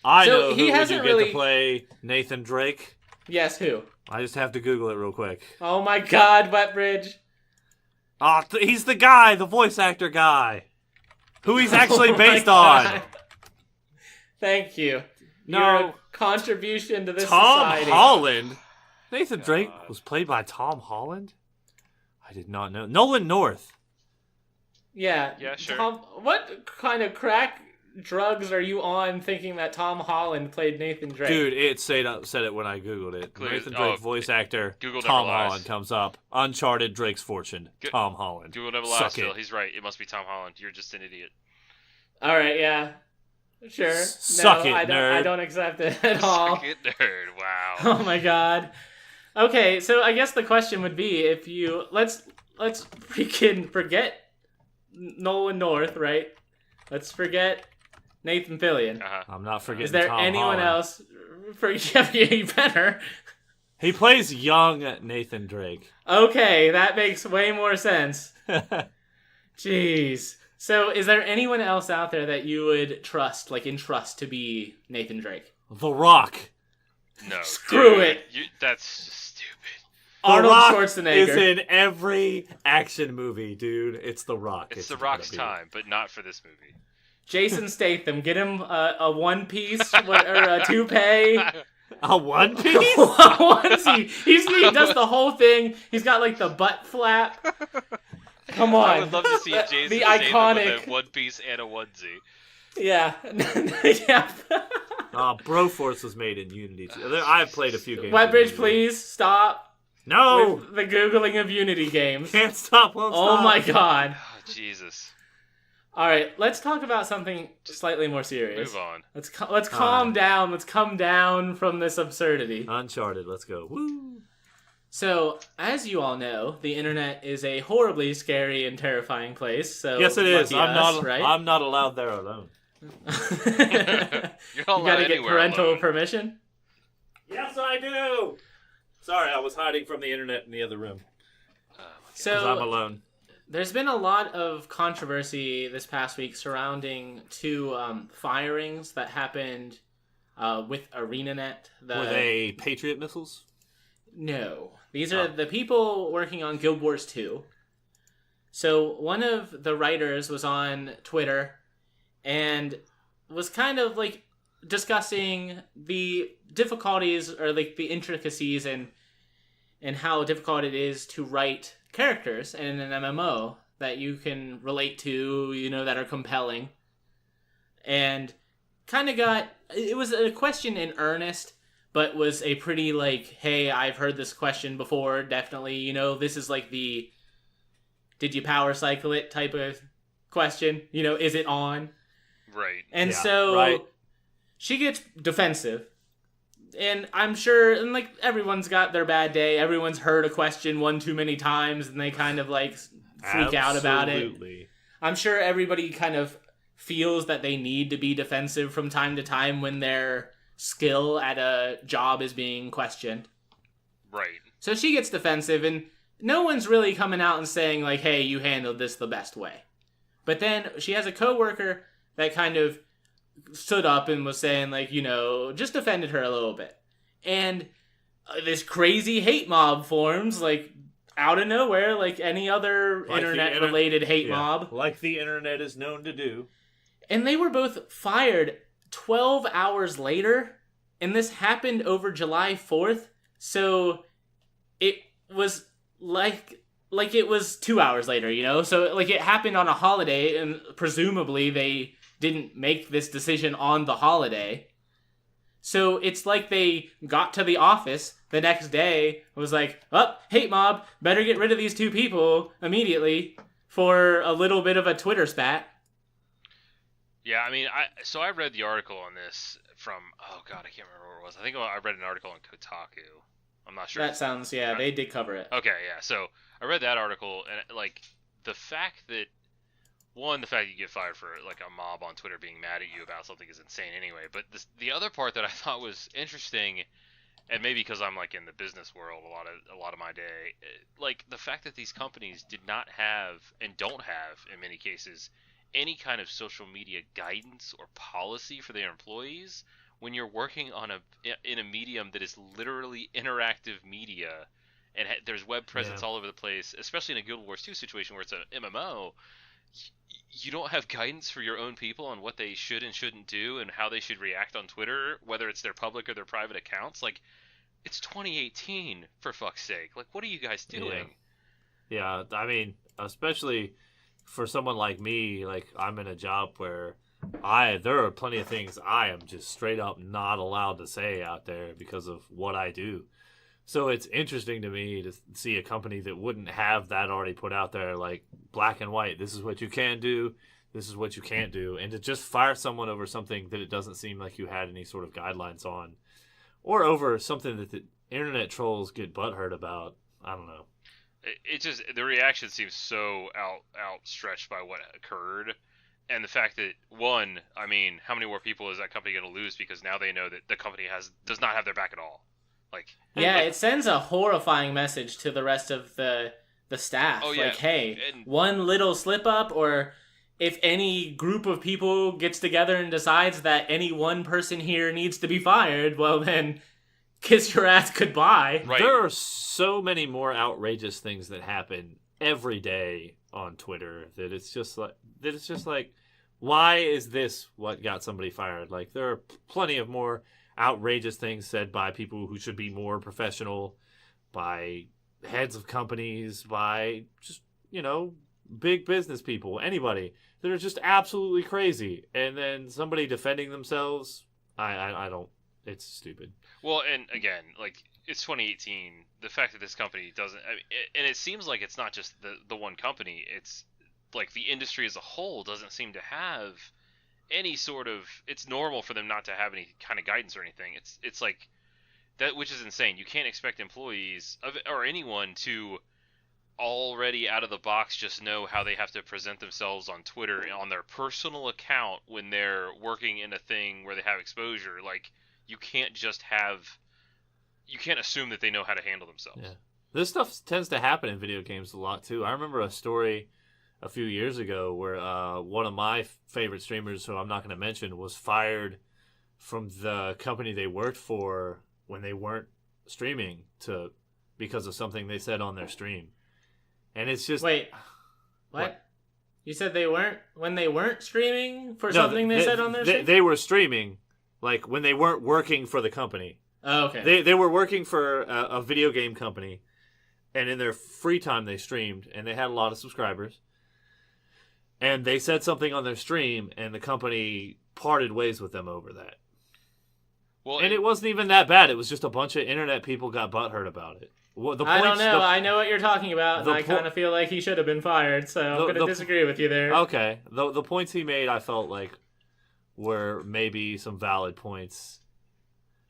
I So know he who would hasn't you get really- to play Nathan Drake. Yes, who? I just have to Google it real quick. Oh my God, Wetbridge. He's the guy, the voice actor guy. who he's actually Oh my based God. on. Thank you. No. Your contribution to this Tom society. Holland. Nathan Drake God. was played by Tom Holland? I did not know. Nolan North. Yeah. Yeah, sure. Tom, what kind of crack drugs are you on thinking that Tom Holland played Nathan Drake? Dude, it said it when I Googled it. Clear- Nathan Drake oh, voice actor, Google never Tom lies. Holland comes up. Uncharted, Drake's Fortune, Good- Tom Holland. Google never lies, Suck Phil. it. He's right. It must be Tom Holland. You're just an idiot. All right, yeah. Sure. Suck no, it, I don't, nerd. I don't accept it at all. Suck it, nerd. Wow. Oh my God. Okay, so I guess the question would be if you let's freaking forget Nolan North, right? Let's forget Nathan Fillion. I'm not forgetting Is there Tom anyone Holland. else? Yeah, you better. He plays young Nathan Drake. Okay, that makes way more sense. Jeez. So, is there anyone else out there that you would trust, like entrust to be Nathan Drake? The Rock. No. Screw dude. it. That's just stupid. The Arnold Rock Schwarzenegger. is in every action movie, dude. It's The Rock. It's The gotta Rock's be. time, but not for this movie. Jason Statham. Get him a one piece or a toupee. A One Piece? Onesie. He does the whole thing. He's got like the butt flap. Come on. I would love to see Jason The Statham iconic. with a one piece and a onesie. Yeah. Yeah. Broforce was made in Unity. I've played a few games. Webridge, in Unity. please stop No! with the Googling of Unity games. Can't stop, won't Oh stop. my God. Oh, Jesus. All right, let's talk about something slightly more serious. Move on. Let's calm down. Let's come down from this absurdity. Uncharted, let's go. Woo! So, as you all know, the internet is a horribly scary and terrifying place. So Yes, it is. lucky us, right? I'm not allowed there alone. You're You all gotta get anywhere parental alone. permission. Yes, I do! Sorry, I was hiding from the internet in the other room. Because I'm So, alone. there's been a lot of controversy this past week surrounding two firings that happened with ArenaNet. Were they Patriot missiles? No. These are the people working on Guild Wars 2. So one of the writers was on Twitter and was kind of like discussing the difficulties or like the intricacies and how difficult it is to write characters in an MMO that you can relate to, you know, that are compelling. And kind of it was a question in earnest, but was a pretty like, hey, I've heard this question before, definitely, you know, this is like the did you power cycle it type of question, you know, is it on? Right. And Yeah, so right. she gets defensive. And I'm sure, and like everyone's got their bad day, everyone's heard a question one too many times and they kind of like freak out about it. Absolutely. I'm sure everybody kind of feels that they need to be defensive from time to time when their skill at a job is being questioned. Right. So she gets defensive, and no one's really coming out and saying, like, hey, you handled this the best way. But then she has a coworker that kind of stood up and was saying, like, you know, just defended her a little bit. And this crazy hate mob forms, like, out of nowhere, like any other Like the internet-related hate Yeah, mob. like the internet is known to do. And they were both fired 12 hours later, and this happened over July 4th, so it was like it was 2 hours later, you know? So, like, it happened on a holiday, and presumably they didn't make this decision on the holiday. So it's like they got to the office the next day, was like, oh, hate mob, better get rid of these two people immediately for a little bit of a Twitter spat. Yeah, I mean, I read the article on this from, oh god, I can't remember where it was. I think I read an article on Kotaku. I'm not sure. That sounds, yeah, they did cover it. Okay, yeah. So I read that article, and like the fact that the fact you get fired for like a mob on Twitter being mad at you about something is insane anyway. But the other part that I thought was interesting, and maybe because I'm like in the business world a lot of my day, like the fact that these companies did not have and don't have in many cases any kind of social media guidance or policy for their employees when you're working on in a medium that is literally interactive media and there's web presence all over the place, especially in a Guild Wars 2 situation where it's an MMO. you don't have guidance for your own people on what they should and shouldn't do and how they should react on Twitter, whether it's their public or their private accounts. Like, it's 2018, for fuck's sake. Like, what are you guys doing? Yeah, I mean, especially for someone like me, like, I'm in a job where there are plenty of things I am just straight up not allowed to say out there because of what I do. So it's interesting to me to see a company that wouldn't have that already put out there, like black and white. This is what you can do. This is what you can't do. And to just fire someone over something that it doesn't seem like you had any sort of guidelines on, or over something that the internet trolls get butthurt about. I don't know. It just, the reaction seems so outstretched by what occurred. And the fact that, one, I mean, how many more people is that company going to lose because now they know that the company does not have their back at all? Like, yeah, it sends a horrifying message to the rest of the staff. Oh, yeah. Like, hey, one little slip up, or if any group of people gets together and decides that any one person here needs to be fired, well then, kiss your ass goodbye. Right. There are so many more outrageous things that happen every day on Twitter that it's just like, why is this what got somebody fired? Like, there are plenty of more outrageous things said by people who should be more professional, by heads of companies, by just, big business people, anybody that are just absolutely crazy. And then somebody defending themselves, I don't, it's stupid. Well, and again, like, it's 2018. The fact that this company doesn't, I mean, and it seems like it's not just the one company. It's like the industry as a whole doesn't seem to have any sort of, it's normal for them not to have any kind of guidance or anything. It's like that, which is insane. You can't expect employees or anyone to already out of the box just know how they have to present themselves on Twitter on their personal account when they're working in a thing where they have exposure. Like, you can't assume that they know how to handle themselves. Yeah. This stuff tends to happen in video games a lot too. I remember a story a few years ago where one of my favorite streamers, who I'm not going to mention, was fired from the company they worked for when they weren't streaming because of something they said on their stream. And it's just... Wait, what? You said they weren't streaming for something they said on their stream? They were streaming, like, when they weren't working for the company. Oh, okay. They were working for a video game company, and in their free time they streamed, and they had a lot of subscribers. And they said something on their stream, and the company parted ways with them over that. Well, and it wasn't even that bad. It was just a bunch of internet people got butthurt about it. I don't know. I know what you're talking about, and I kind of feel like he should have been fired, so I'm going to disagree with you there. Okay. The points he made, I felt like, were maybe some valid points.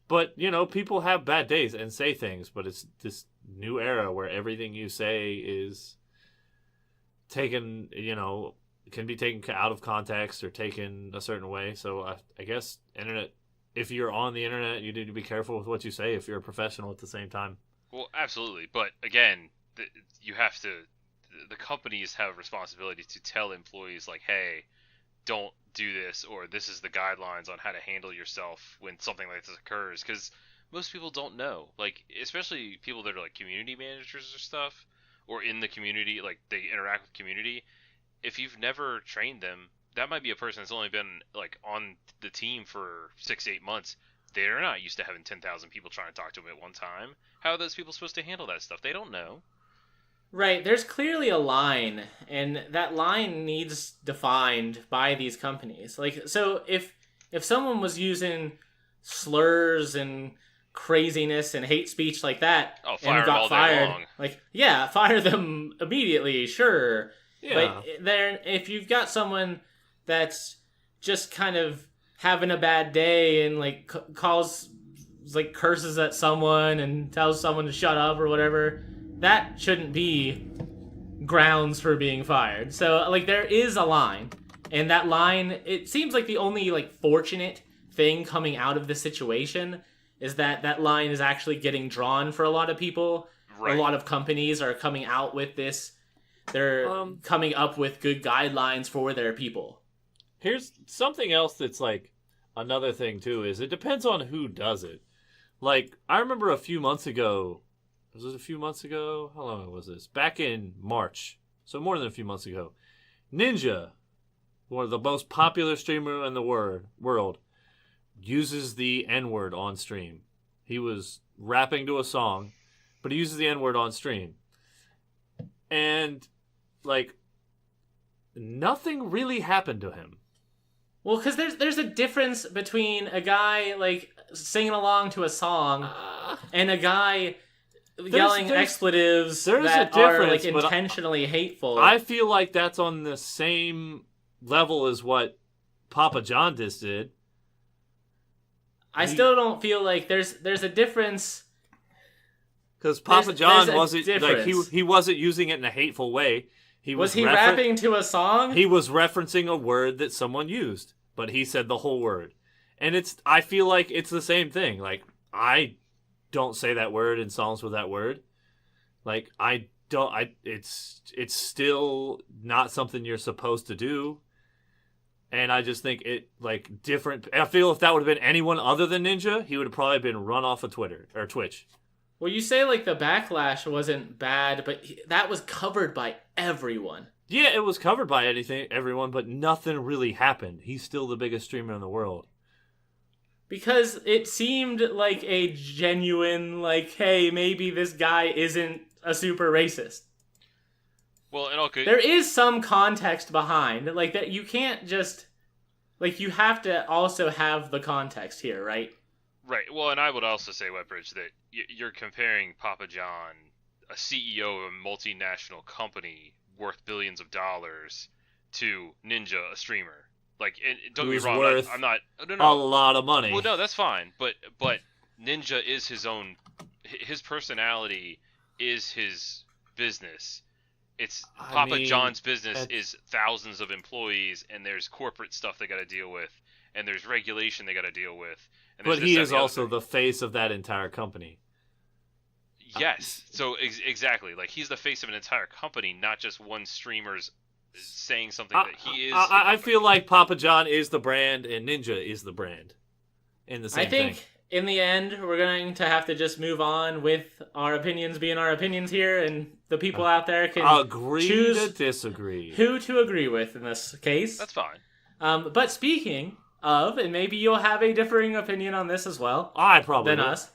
But, people have bad days and say things, but it's this new era where everything you say is taken, can be taken out of context or taken a certain way. So I guess internet, if you're on the internet, you need to be careful with what you say if you're a professional at the same time. Well, absolutely. But again, the companies have a responsibility to tell employees, like, hey, don't do this, or this is the guidelines on how to handle yourself when something like this occurs, because most people don't know. Like, especially people that are like community managers or stuff, or in the community, like they interact with community. If you've never trained them, that might be a person that's only been like on the team for 6 to 8 months. They're not used to having 10,000 people trying to talk to them at one time. How are those people supposed to handle that stuff? They don't know. Right, there's clearly a line, and that line needs defined by these companies. Like, so if someone was using slurs and craziness and hate speech like that and got fired, like, yeah, fire them immediately, sure. Yeah. But then if you've got someone that's just kind of having a bad day and like calls, like, curses at someone and tells someone to shut up or whatever, that shouldn't be grounds for being fired. So, like, there is a line, and that line, it seems like the only, like, fortunate thing coming out of the situation is that line is actually getting drawn for a lot of people. Right. A lot of companies are coming out with this. They're coming up with good guidelines for their people. Here's something else that's, like, another thing, too, is it depends on who does it. Like, I remember a few months ago... Was it a few months ago? How long was this? Back in March. So more than a few months ago. Ninja one of the most popular streamer in the world, uses the N-word on stream. He was rapping to a song, but he uses the N-word on stream. And, like, nothing really happened to him. Well, because there's a difference between a guy, like, singing along to a song and a guy yelling expletives that are, like, intentionally hateful. I feel like that's on the same level as what Papa John just did. I still don't feel like there's a difference. Because Papa John wasn't like he wasn't using it in a hateful way. Was he rapping to a song? He was referencing a word that someone used, but he said the whole word. And I feel like it's the same thing. Like, I don't say that word in songs with that word. Like, it's still not something you're supposed to do. And I just think it, like, different. I feel if that would have been anyone other than Ninja, he would have probably been run off of Twitter or Twitch. Well, you say, like, the backlash wasn't bad, but that was covered by everyone. Yeah, it was covered by everyone, but nothing really happened. He's still the biggest streamer in the world. Because it seemed like a genuine, like, hey, maybe this guy isn't a super racist. Well, and okay. There is some context behind, like, that you can't just, like, you have to also have the context here, right? Right. Well, and I would also say, Wetbridge, that you're comparing Papa John, a CEO of a multinational company worth billions of dollars, to Ninja, a streamer. Like, don't get me wrong, worth I'm not a lot of money. Well, no, that's fine. But Ninja is his own. His personality is his business. It's Papa John's business is thousands of employees, and there's corporate stuff they got to deal with, and there's regulation they got to deal with. And but he is also the face of that entire company. Yes. So exactly, like, he's the face of an entire company, not just one streamer's saying something that he is. I feel like Papa John is the brand and Ninja is the brand. In the same thing. In the end, we're going to have to just move on with our opinions being our opinions here, and the people out there can choose to disagree. Who to agree with in this case. That's fine. But speaking of, and maybe you'll have a differing opinion on this as well. I probably than us.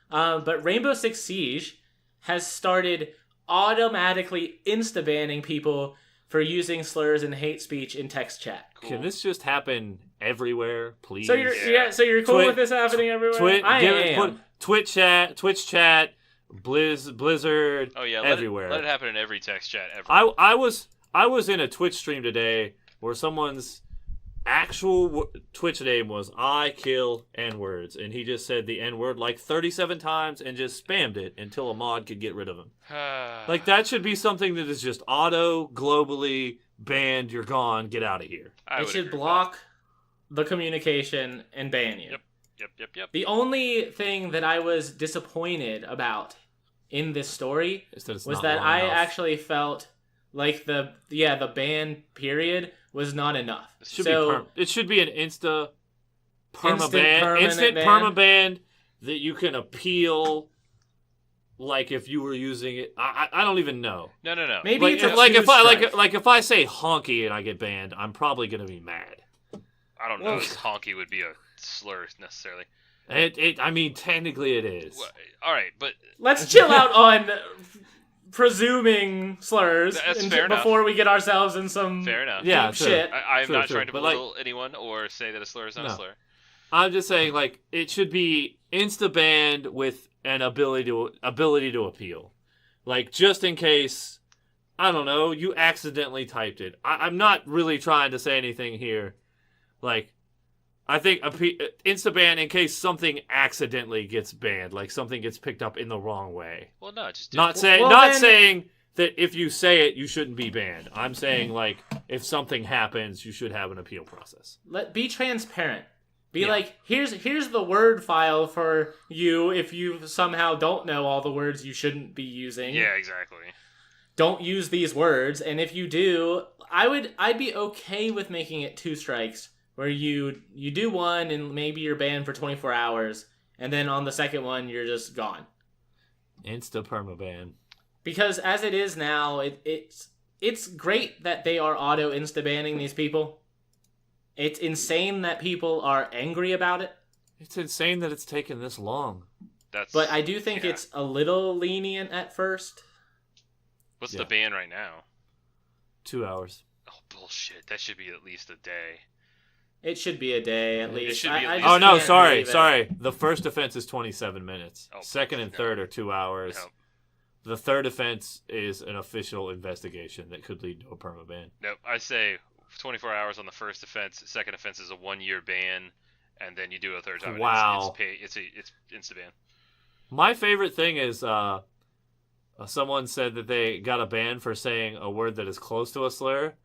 But Rainbow Six Siege has started automatically insta-banning people for using slurs and hate speech in text chat. Cool. Can this just happen everywhere, please? So you're cool with this happening everywhere? I am. Twitch chat, Blizzard. Oh yeah, everywhere. Let it happen in every text chat ever. I was in a Twitch stream today where someone's actual Twitch name was I kill N-words, and he just said the N-word like 37 times and just spammed it until a mod could get rid of him. Like, that should be something that is just globally banned. You're gone. Get out of here. It should block the communication and ban you. Yep. The only thing that I was disappointed about in this story was that I actually felt like the ban period was not enough. It should be an instant permaban that you can appeal. Like, if you were using it, I don't even know. No. Maybe if I say honky and I get banned, I'm probably gonna be mad. I don't know if honky would be a slur necessarily. I mean, technically it is. Well, all right, but let's chill out on presuming slurs before we get ourselves in some shit. I'm not trying to belittle anyone or say that a slur is not a slur. I'm just saying, like, it should be insta-banned with an ability to appeal. Like, just in case, I don't know, you accidentally typed it. I'm not really trying to say anything here. Like, I think insta-ban in case something accidentally gets banned, like something gets picked up in the wrong way. Well, no, just saying that if you say it, you shouldn't be banned. I'm saying, like, if something happens, you should have an appeal process. Be transparent. Like, here's the word file for you if you somehow don't know all the words you shouldn't be using. Yeah, exactly. Don't use these words, and if you do, I'd be okay with making it 2 strikes, where you do one and maybe you're banned for 24 hours, and then on the second one you're just gone. Insta permaban. Because as it is now, it's great that they are auto insta banning these people. It's insane that people are angry about it. It's insane that it's taken this long. But I do think it's a little lenient at first. What's the ban right now? 2 hours. Oh, bullshit. That should be at least a day. It should be a day at least. It should be at least. Oh, no, sorry. The first offense is 27 minutes. Oh, second and third are 2 hours. No. The third offense is an official investigation that could lead to a permaban. Nope. I say 24 hours on the first offense. Second offense is a 1-year ban, and then you do a third time. Wow. It's insta-ban. My favorite thing is someone said that they got a ban for saying a word that is close to a slur.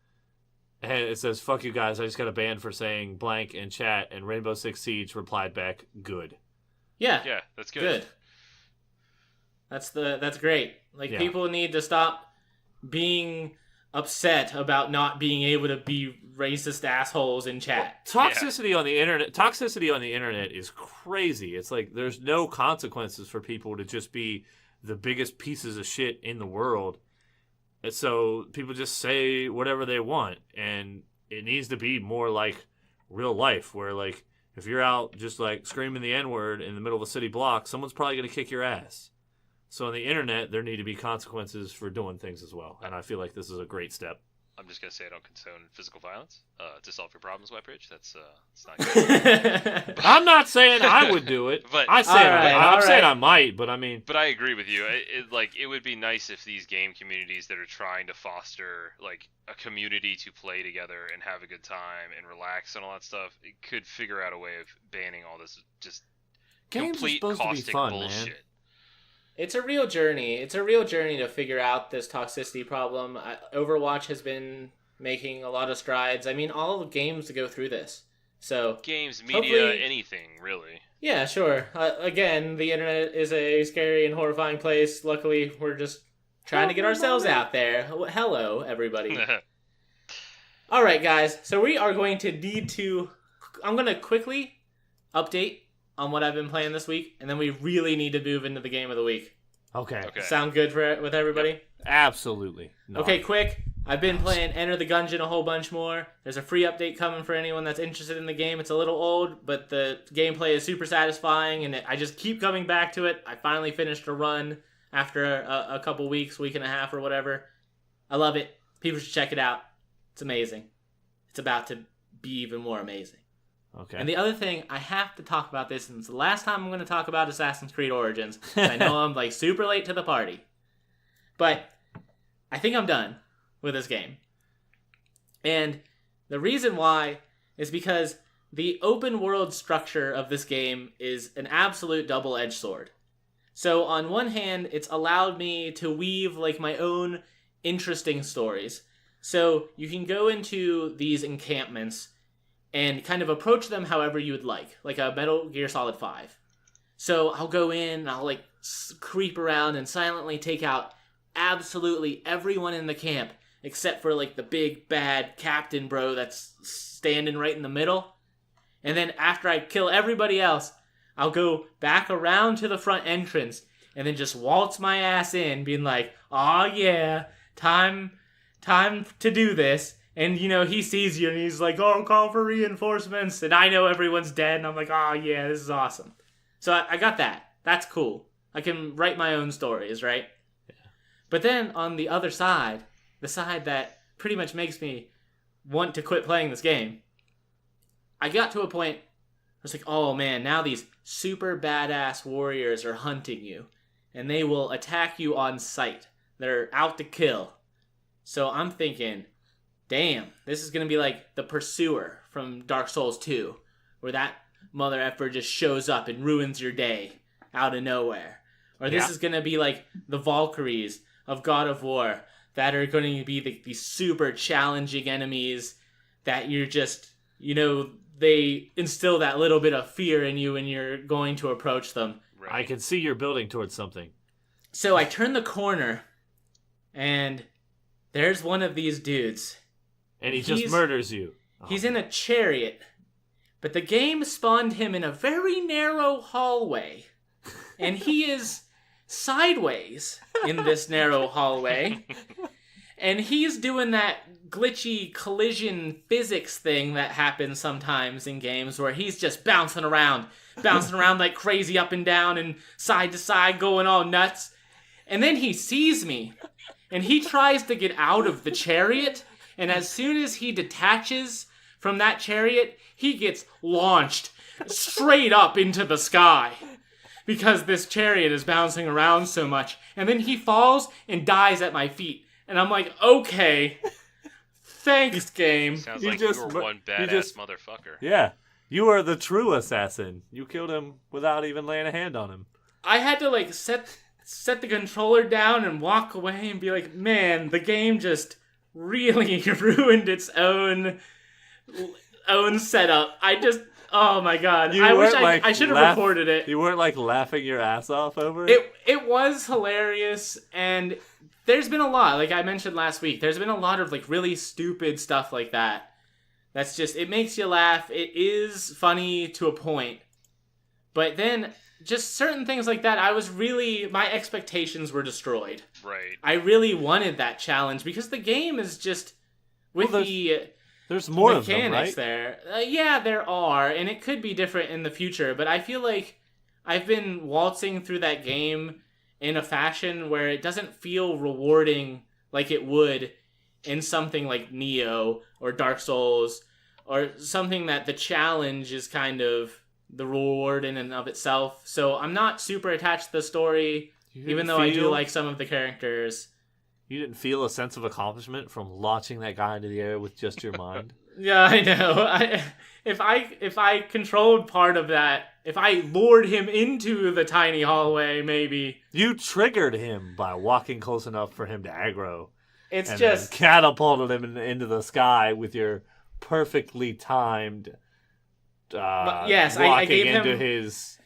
And it says, "Fuck you guys, I just got a ban for saying blank in chat," and Rainbow Six Siege replied back, "Good." Yeah. Yeah, that's good. That's great. Like, Yeah. people need to stop being upset about not being able to be racist assholes in chat. Toxicity on the internet is crazy. It's like there's no consequences for people to just be the biggest pieces of shit in the world. And so people just say whatever they want, and it needs to be more like real life, where like if you're out just like screaming the N-word in the middle of a city block, someone's probably going to kick your ass. So on the internet, there need to be consequences for doing things as well, and I feel like this is a great step. I'm just gonna say I don't condone physical violence to solve your problems, Webridge. That's it's not good. I'm not saying I would do it. But I'm saying I might, but I mean. But I agree with you. It would be nice if these game communities that are trying to foster like a community to play together and have a good time and relax and all that stuff, it could figure out a way of banning all this just Games complete are supposed caustic to be fun, bullshit. man. It's a real journey. It's a real journey to figure out this toxicity problem. Overwatch has been making a lot of strides. I mean, all the games go through this. So Games, media, anything, really. Yeah, sure. Again, the internet is a scary and horrifying place. Luckily, we're just trying to get ourselves out there. Hello, everybody. All right, guys. So we are going to need to... I'm going to quickly update on what I've been playing this week, and then we really need to move into the game of the week. Okay. Sound good with everybody? Yep. Absolutely. No. Okay, quick. I've been playing Enter the Gungeon a whole bunch more. There's a free update coming for anyone that's interested in the game. It's a little old, but the gameplay is super satisfying, and I just keep coming back to it. I finally finished a run after a couple weeks, week and a half or whatever. I love it. People should check it out. It's amazing. It's about to be even more amazing. Okay. And the other thing, I have to talk about this, and it's the last time I'm going to talk about Assassin's Creed Origins. I know I'm like super late to the party. But I think I'm done with this game. And the reason why is because the open world structure of this game is an absolute double-edged sword. So on one hand, it's allowed me to weave like my own interesting stories. So you can go into these encampments and kind of approach them however you would like a Metal Gear Solid 5. So I'll go in, and I'll like creep around and silently take out absolutely everyone in the camp, except for like the big bad captain bro that's standing right in the middle. And then after I kill everybody else, I'll go back around to the front entrance and then just waltz my ass in, being like, "Aw yeah, time to do this." And, you know, he sees you and he's like, "Oh, call for reinforcements." And I know everyone's dead. And I'm like, "Oh, yeah, this is awesome." So I got that. That's cool. I can write my own stories, right? Yeah. But then on the other side, the side that pretty much makes me want to quit playing this game, I got to a point where it's like, oh, man, now these super badass warriors are hunting you. And they will attack you on sight. They're out to kill. So I'm thinking, damn, this is going to be like the Pursuer from Dark Souls 2, where that mother effer just shows up and ruins your day out of nowhere. Or this is going to be like the Valkyries of God of War that are going to be these super challenging enemies that you're just, you know, they instill that little bit of fear in you when you're going to approach them. Right. I can see you're building towards something. So I turn the corner, and there's one of these dudes. And he just murders you. He's in a chariot, but the game spawned him in a very narrow hallway. And he is sideways in this narrow hallway. And he's doing that glitchy collision physics thing that happens sometimes in games where he's just bouncing around like crazy up and down and side to side, going all nuts. And then he sees me, and he tries to get out of the chariot, and as soon as he detaches from that chariot, he gets launched straight up into the sky because this chariot is bouncing around so much. And then he falls and dies at my feet. And I'm like, okay, thanks, game. Sounds like you were one badass motherfucker. Yeah, you are the true assassin. You killed him without even laying a hand on him. I had to like set the controller down and walk away and be like, man, the game just really ruined its own setup. Oh my god. I wish I should have recorded it. You weren't like laughing your ass off over it? It was hilarious, and there's been a lot, like I mentioned last week, there's been a lot of like really stupid stuff like that. That's just, it makes you laugh. It is funny to a point. But then just certain things like that, my expectations were destroyed. Right. I really wanted that challenge because the game is just, there's more of them, right? There. Yeah, there are, and it could be different in the future, but I feel like I've been waltzing through that game in a fashion where it doesn't feel rewarding like it would in something like Neo or Dark Souls, or something that the challenge is kind of the reward in and of itself. So I'm not super attached to the story, even though I do like some of the characters. You didn't feel a sense of accomplishment from launching that guy into the air with just your mind? Yeah, I know. If I controlled part of that, if I lured him into the tiny hallway, maybe. You triggered him by walking close enough for him to aggro. It's and just then catapulted him into the sky with your perfectly timed yes, walking I gave into him his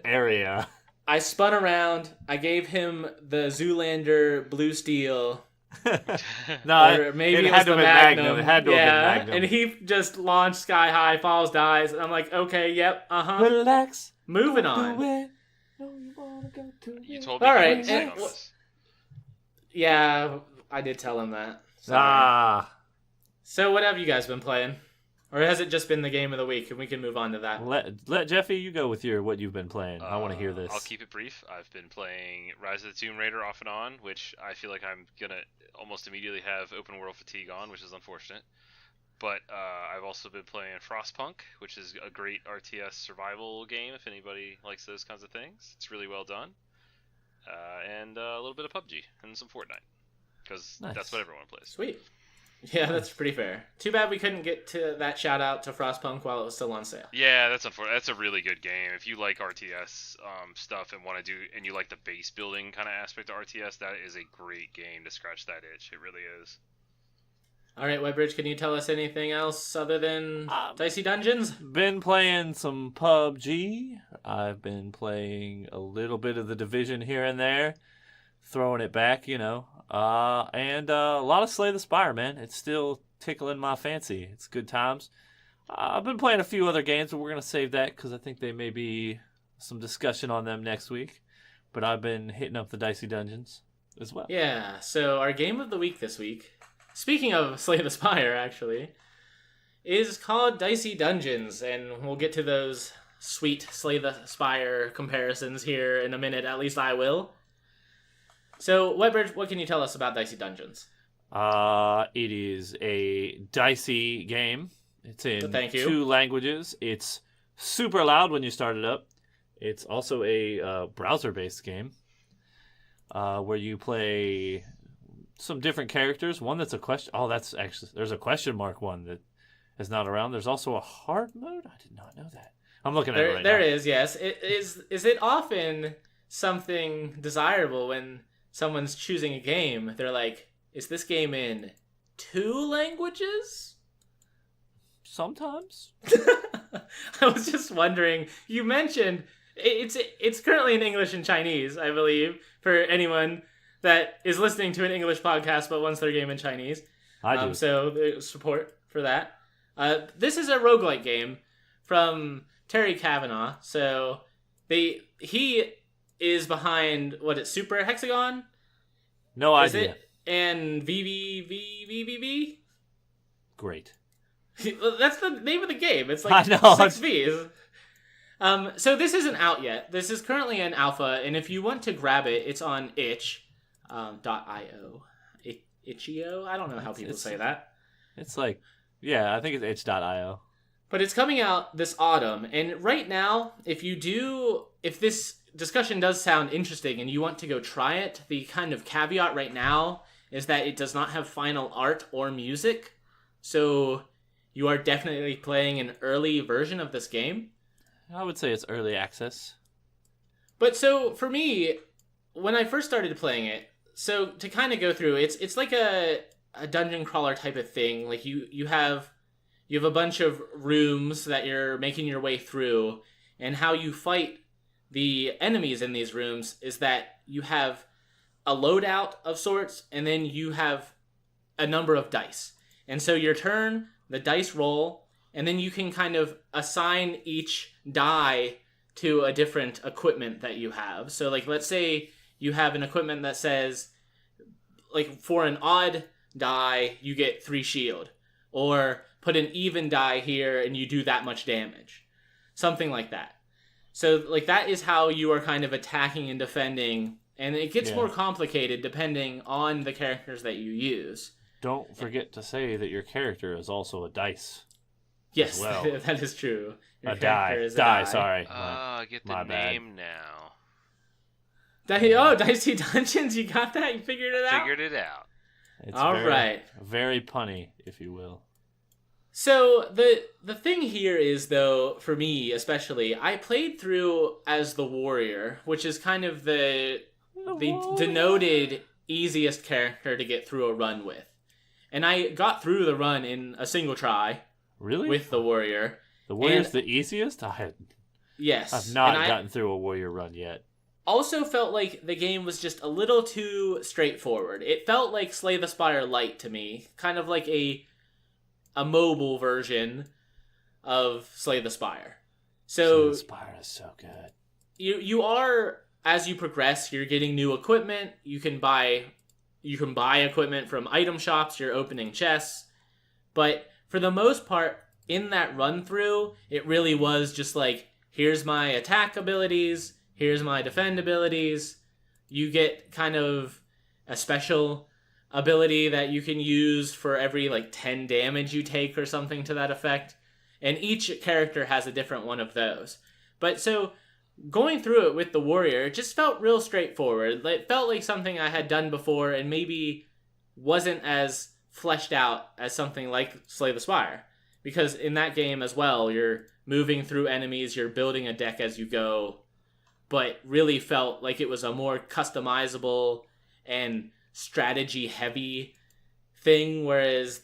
area. I spun around. I gave him the Zoolander blue steel. No, or maybe it had to have been Magnum. It had to have been Magnum. And he just launched sky high, falls, dies. And I'm like, okay, yep, Relax. Moving on. You told me. All right. And, yeah, I did tell him that. Sorry. So what have you guys been playing? Or has it just been the game of the week, and we can move on to that? Let Jeffy, you go with what you've been playing. I want to hear this. I'll keep it brief. I've been playing Rise of the Tomb Raider off and on, which I feel like I'm going to almost immediately have open world fatigue on, which is unfortunate. But I've also been playing Frostpunk, which is a great RTS survival game if anybody likes those kinds of things. It's really well done. And a little bit of PUBG and some Fortnite, because that's what everyone plays. Sweet. Yeah, that's pretty fair. Too bad we couldn't get to that shout out to Frostpunk while it was still on sale. Yeah, that's unfortunate. That's a really good game. If you like RTS stuff and want to and you like the base building kind of aspect of RTS, that is a great game to scratch that itch. It really is. All right, Webbridge, can you tell us anything else other than Dicey Dungeons? Been playing some PUBG. I've been playing a little bit of The Division here and there. Throwing it back, and a lot of Slay the Spire, man. It's still tickling my fancy. It's good times. I've been playing a few other games, but we're going to save that because I think there may be some discussion on them next week. But I've been hitting up the Dicey Dungeons as well. Yeah, so our game of the week this week, speaking of Slay the Spire, actually, is called Dicey Dungeons, and we'll get to those sweet Slay the Spire comparisons here in a minute. At least I will. So, Webbridge, what can you tell us about Dicey Dungeons? It is a dicey game. It's in 2 languages. It's super loud when you start it up. It's also a browser-based game where you play some different characters. One that's a question. Oh, that's actually, there's a question mark one that is not around. There's also a hard mode. I did not know that. I'm looking at it right now. There is, yes. Is it often something desirable when someone's choosing a game? They're like, is this game in 2 languages? Sometimes. I was just wondering, you mentioned it's currently in English and Chinese, I believe, for anyone that is listening to an English podcast but wants their game in Chinese. I do. So there's support for that. This is a roguelike game from Terry Kavanagh. So he is behind, Super Hexagon? No idea. and VVVVVV. Great. That's the name of the game. It's I like know. 6 Vs. So this isn't out yet. This is currently in alpha, and if you want to grab it, it's on itch.io. Itch.io? I don't know how people say that. It's like, yeah, I think it's itch.io. But it's coming out this autumn, and right now, if this discussion does sound interesting and you want to go try it, the kind of caveat right now is that it does not have final art or music, so you are definitely playing an early version of this game. I would say it's early access. But so, for me, when I first started playing it, so to kind of go through, it's like a dungeon crawler type of thing. Like you have a bunch of rooms that you're making your way through, and how you fight the enemies in these rooms is that you have a loadout of sorts, and then you have a number of dice. And so your turn, the dice roll, and then you can kind of assign each die to a different equipment that you have. So like, let's say you have an equipment that says, like, for an odd die, you get 3 shield. Or put an even die here and you do that much damage. Something like that. So, like, that is how you are kind of attacking and defending. And it gets more complicated depending on the characters that you use. Don't forget to say that your character is also a dice. Yes, well. that is true. Your A character die. is a Die, sorry. I get the my bad. name now. Dicey Dungeons, you got that? You figured it out? Figured it out. It's All very, right. Very punny, if you will. So the thing here is, though, for me especially, I played through as the warrior, which is kind of the denoted easiest character to get through a run with. And I got through the run in a single try. Really? With the warrior. The warrior's the easiest? Yes. I've not gotten through a warrior run yet. Also felt like the game was just a little too straightforward. It felt like Slay the Spire Light to me. Kind of like a mobile version of Slay the Spire. So Slay the Spire is so good. You are, as you progress, you're getting new equipment. You can buy equipment from item shops, you're opening chests. But for the most part, in that run through, it really was just like, here's my attack abilities, here's my defend abilities. You get kind of a special ability that you can use for every 10 damage you take or something to that effect. And each character has a different one of those. But so going through it with the warrior, it just felt real straightforward. It felt like something I had done before and maybe wasn't as fleshed out as something like Slay the Spire. Because in that game as well, you're moving through enemies, you're building a deck as you go, but really felt like it was a more customizable and strategy-heavy thing, whereas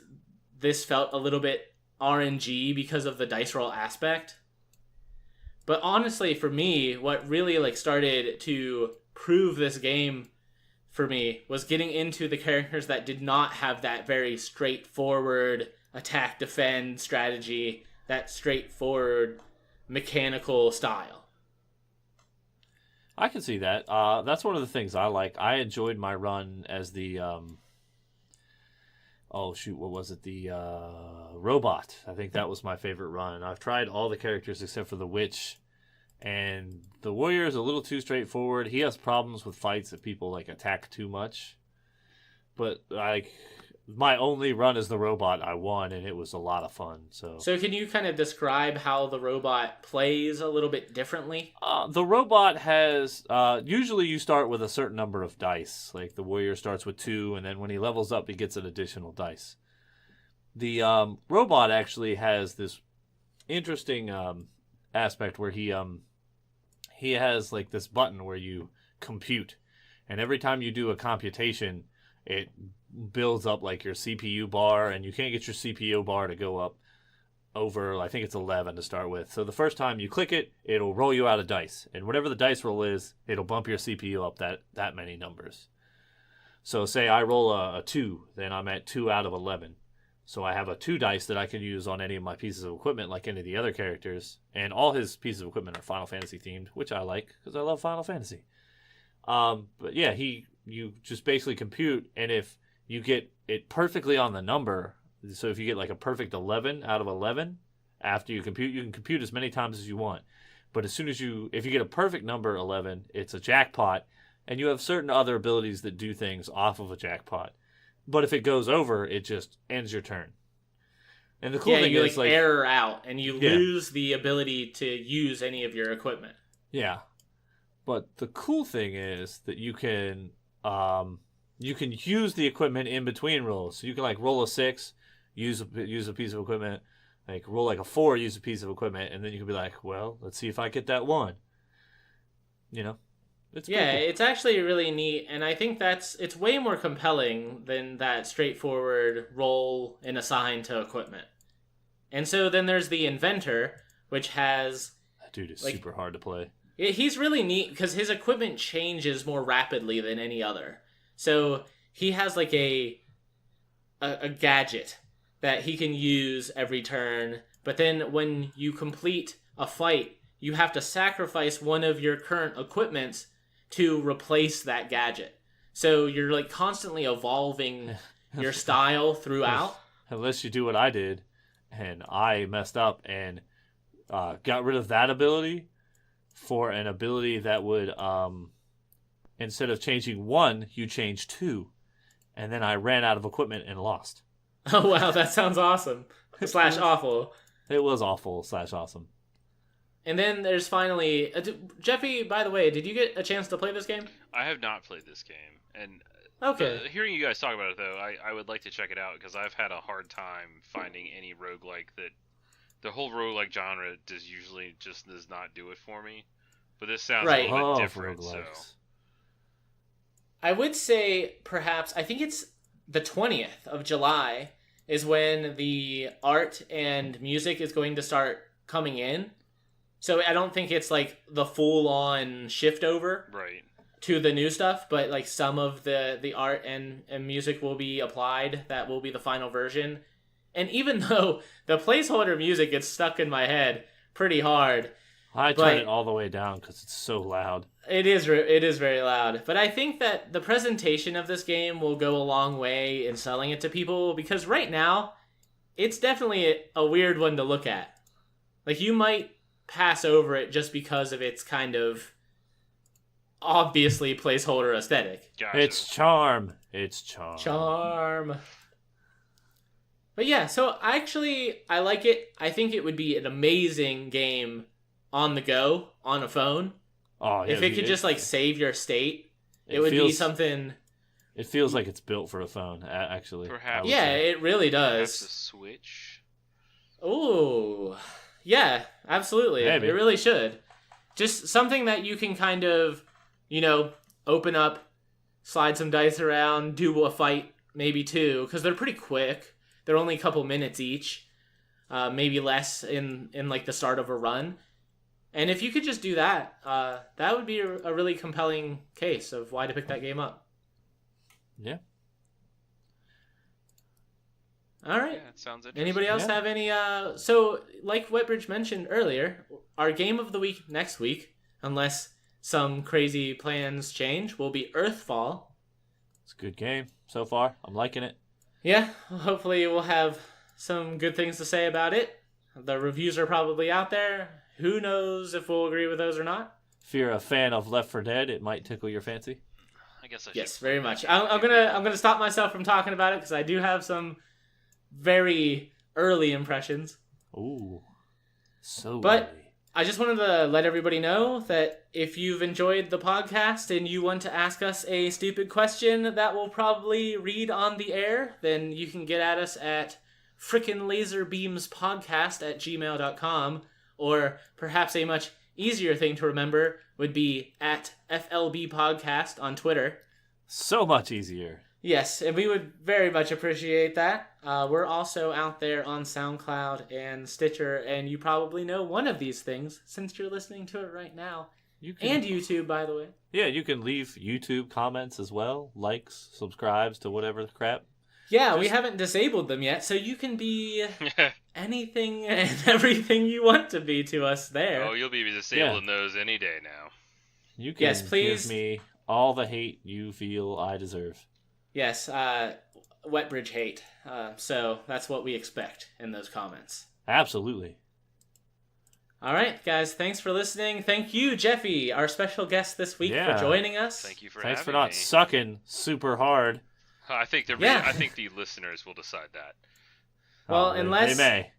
this felt a little bit RNG because of the dice roll aspect. But honestly, for me, what really started to prove this game for me was getting into the characters that did not have that very straightforward attack, defend strategy, that straightforward mechanical style. I can see that. That's one of the things I like. I enjoyed my run as the what was it? The robot. I think that was my favorite run. I've tried all the characters except for the witch, and the warrior is a little too straightforward. He has problems with fights if people attack too much. But my only run as the robot, I won, and it was a lot of fun. So can you kind of describe how the robot plays a little bit differently? The robot has usually you start with a certain number of dice. Like the warrior starts with 2, and then when he levels up, he gets an additional dice. The robot actually has this interesting aspect where he has this button where you compute, and every time you do a computation, it builds up your CPU bar, and you can't get your CPU bar to go up over, I think it's 11 to start with. So the first time you click it, it'll roll you out a dice, and whatever the dice roll is, it'll bump your CPU up that many numbers. So say I roll a 2, then I'm at 2 out of 11. So I have a 2 dice that I can use on any of my pieces of equipment like any of the other characters, and all his pieces of equipment are Final Fantasy themed, which I like because I love Final Fantasy. But yeah, you just basically compute, and if you get it perfectly on the number. So if you get like a perfect 11 out of 11, after you can compute as many times as you want. But as soon as if you get a perfect number 11, it's a jackpot, and you have certain other abilities that do things off of a jackpot. But if it goes over, it just ends your turn. And the cool thing you is like error out, and you lose the ability to use any of your equipment. Yeah. But the cool thing is that you can use the equipment in between rolls. So you can like roll a 6, use a piece of equipment, like roll like a 4, use a piece of equipment, and then you can be like, well, let's see if I get that 1. You know, it's cool. It's actually really neat, and I think it's way more compelling than that straightforward roll and assign to equipment. And so then there's the inventor, which has that dude is super hard to play. He's really neat because his equipment changes more rapidly than any other. So he has like a gadget that he can use every turn, but then when you complete a fight, you have to sacrifice one of your current equipments to replace that gadget. So you're like constantly evolving your style throughout. Unless you do what I did, and I messed up and got rid of that ability for an ability that would, instead of changing 1, you change 2. And then I ran out of equipment and lost. Oh, wow, that sounds awesome. / awful. It was awful / awesome. And then there's finally... Jeffy, by the way, did you get a chance to play this game? I have not played this game. And okay. Hearing you guys talk about it, though, I would like to check it out, because I've had a hard time finding any roguelike that... The whole roguelike genre usually just does not do it for me. But this sounds a little bit different, so... I would say, perhaps, I think it's the 20th of July is when the art and music is going to start coming in. So I don't think it's like the full-on shift over to the new stuff, but like some of the art and music will be applied. That will be the final version. And even though the placeholder music gets stuck in my head pretty hard, I turn it all the way down because it's so loud. It is very loud. But I think that the presentation of this game will go a long way in selling it to people, because right now, it's definitely a weird one to look at. Like, you might pass over it just because of its kind of obviously placeholder aesthetic. Gotcha. It's charm. Charm. But yeah, so I like it. I think it would be an amazing game on the go, on a phone. Oh, yeah, if it could just like save your state, it would be something. It feels like it's built for a phone, actually. Perhaps. Yeah, it really Perhaps does. a Switch. Ooh, yeah, absolutely. Maybe. It really should. Just something that you can kind of, open up, slide some dice around, do a fight, maybe 2, because they're pretty quick. They're only a couple minutes each, maybe less in like the start of a run. And if you could just do that, that would be a really compelling case of why to pick that game up. Yeah. All right. Yeah, that sounds interesting. Anybody else have any? So, like Whitbridge mentioned earlier, our game of the week next week, unless some crazy plans change, will be Earthfall. It's a good game so far. I'm liking it. Yeah, hopefully we'll have some good things to say about it. The reviews are probably out there. Who knows if we'll agree with those or not? If you're a fan of Left 4 Dead, it might tickle your fancy. I guess I should. Yes, very much. I'm gonna stop myself from talking about it because I do have some very early impressions. Ooh, so but early. I just wanted to let everybody know that if you've enjoyed the podcast and you want to ask us a stupid question that we'll probably read on the air, then you can get at us at frickinlaserbeamspodcast@gmail.com, or perhaps a much easier thing to remember would be at FLB Podcast on Twitter. So much easier. Yes, and we would very much appreciate that. We're also out there on SoundCloud and Stitcher, and you probably know one of these things since you're listening to it right now. And YouTube, by the way. Yeah, you can leave YouTube comments as well, likes, subscribes to whatever the crap. Yeah, we haven't disabled them yet, so you can be anything and everything you want to be to us there. Oh, you'll be disabling those any day now. You can give me all the hate you feel I deserve. Yes, Wetbridge hate. So that's what we expect in those comments. Absolutely. All right, guys, thanks for listening. Thank you, Jeffy, our special guest this week, Yeah. for joining us. Thank you for Thanks having for not me. sucking super hard. I think Yeah. I think the listeners will decide that. Well, They unless may.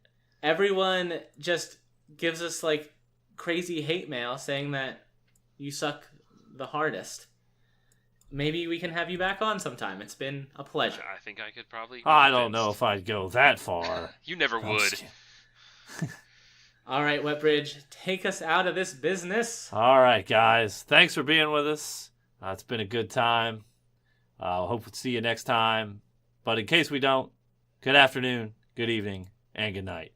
everyone just gives us like crazy hate mail saying that you suck the hardest, maybe we can have you back on sometime. It's been a pleasure. I think I could probably. I don't know if I'd go that far. You never would. All right, Wetbridge, take us out of this business. All right, guys. Thanks for being with us. It's been a good time. Hope to see you next time. But in case we don't, good afternoon, good evening, and good night.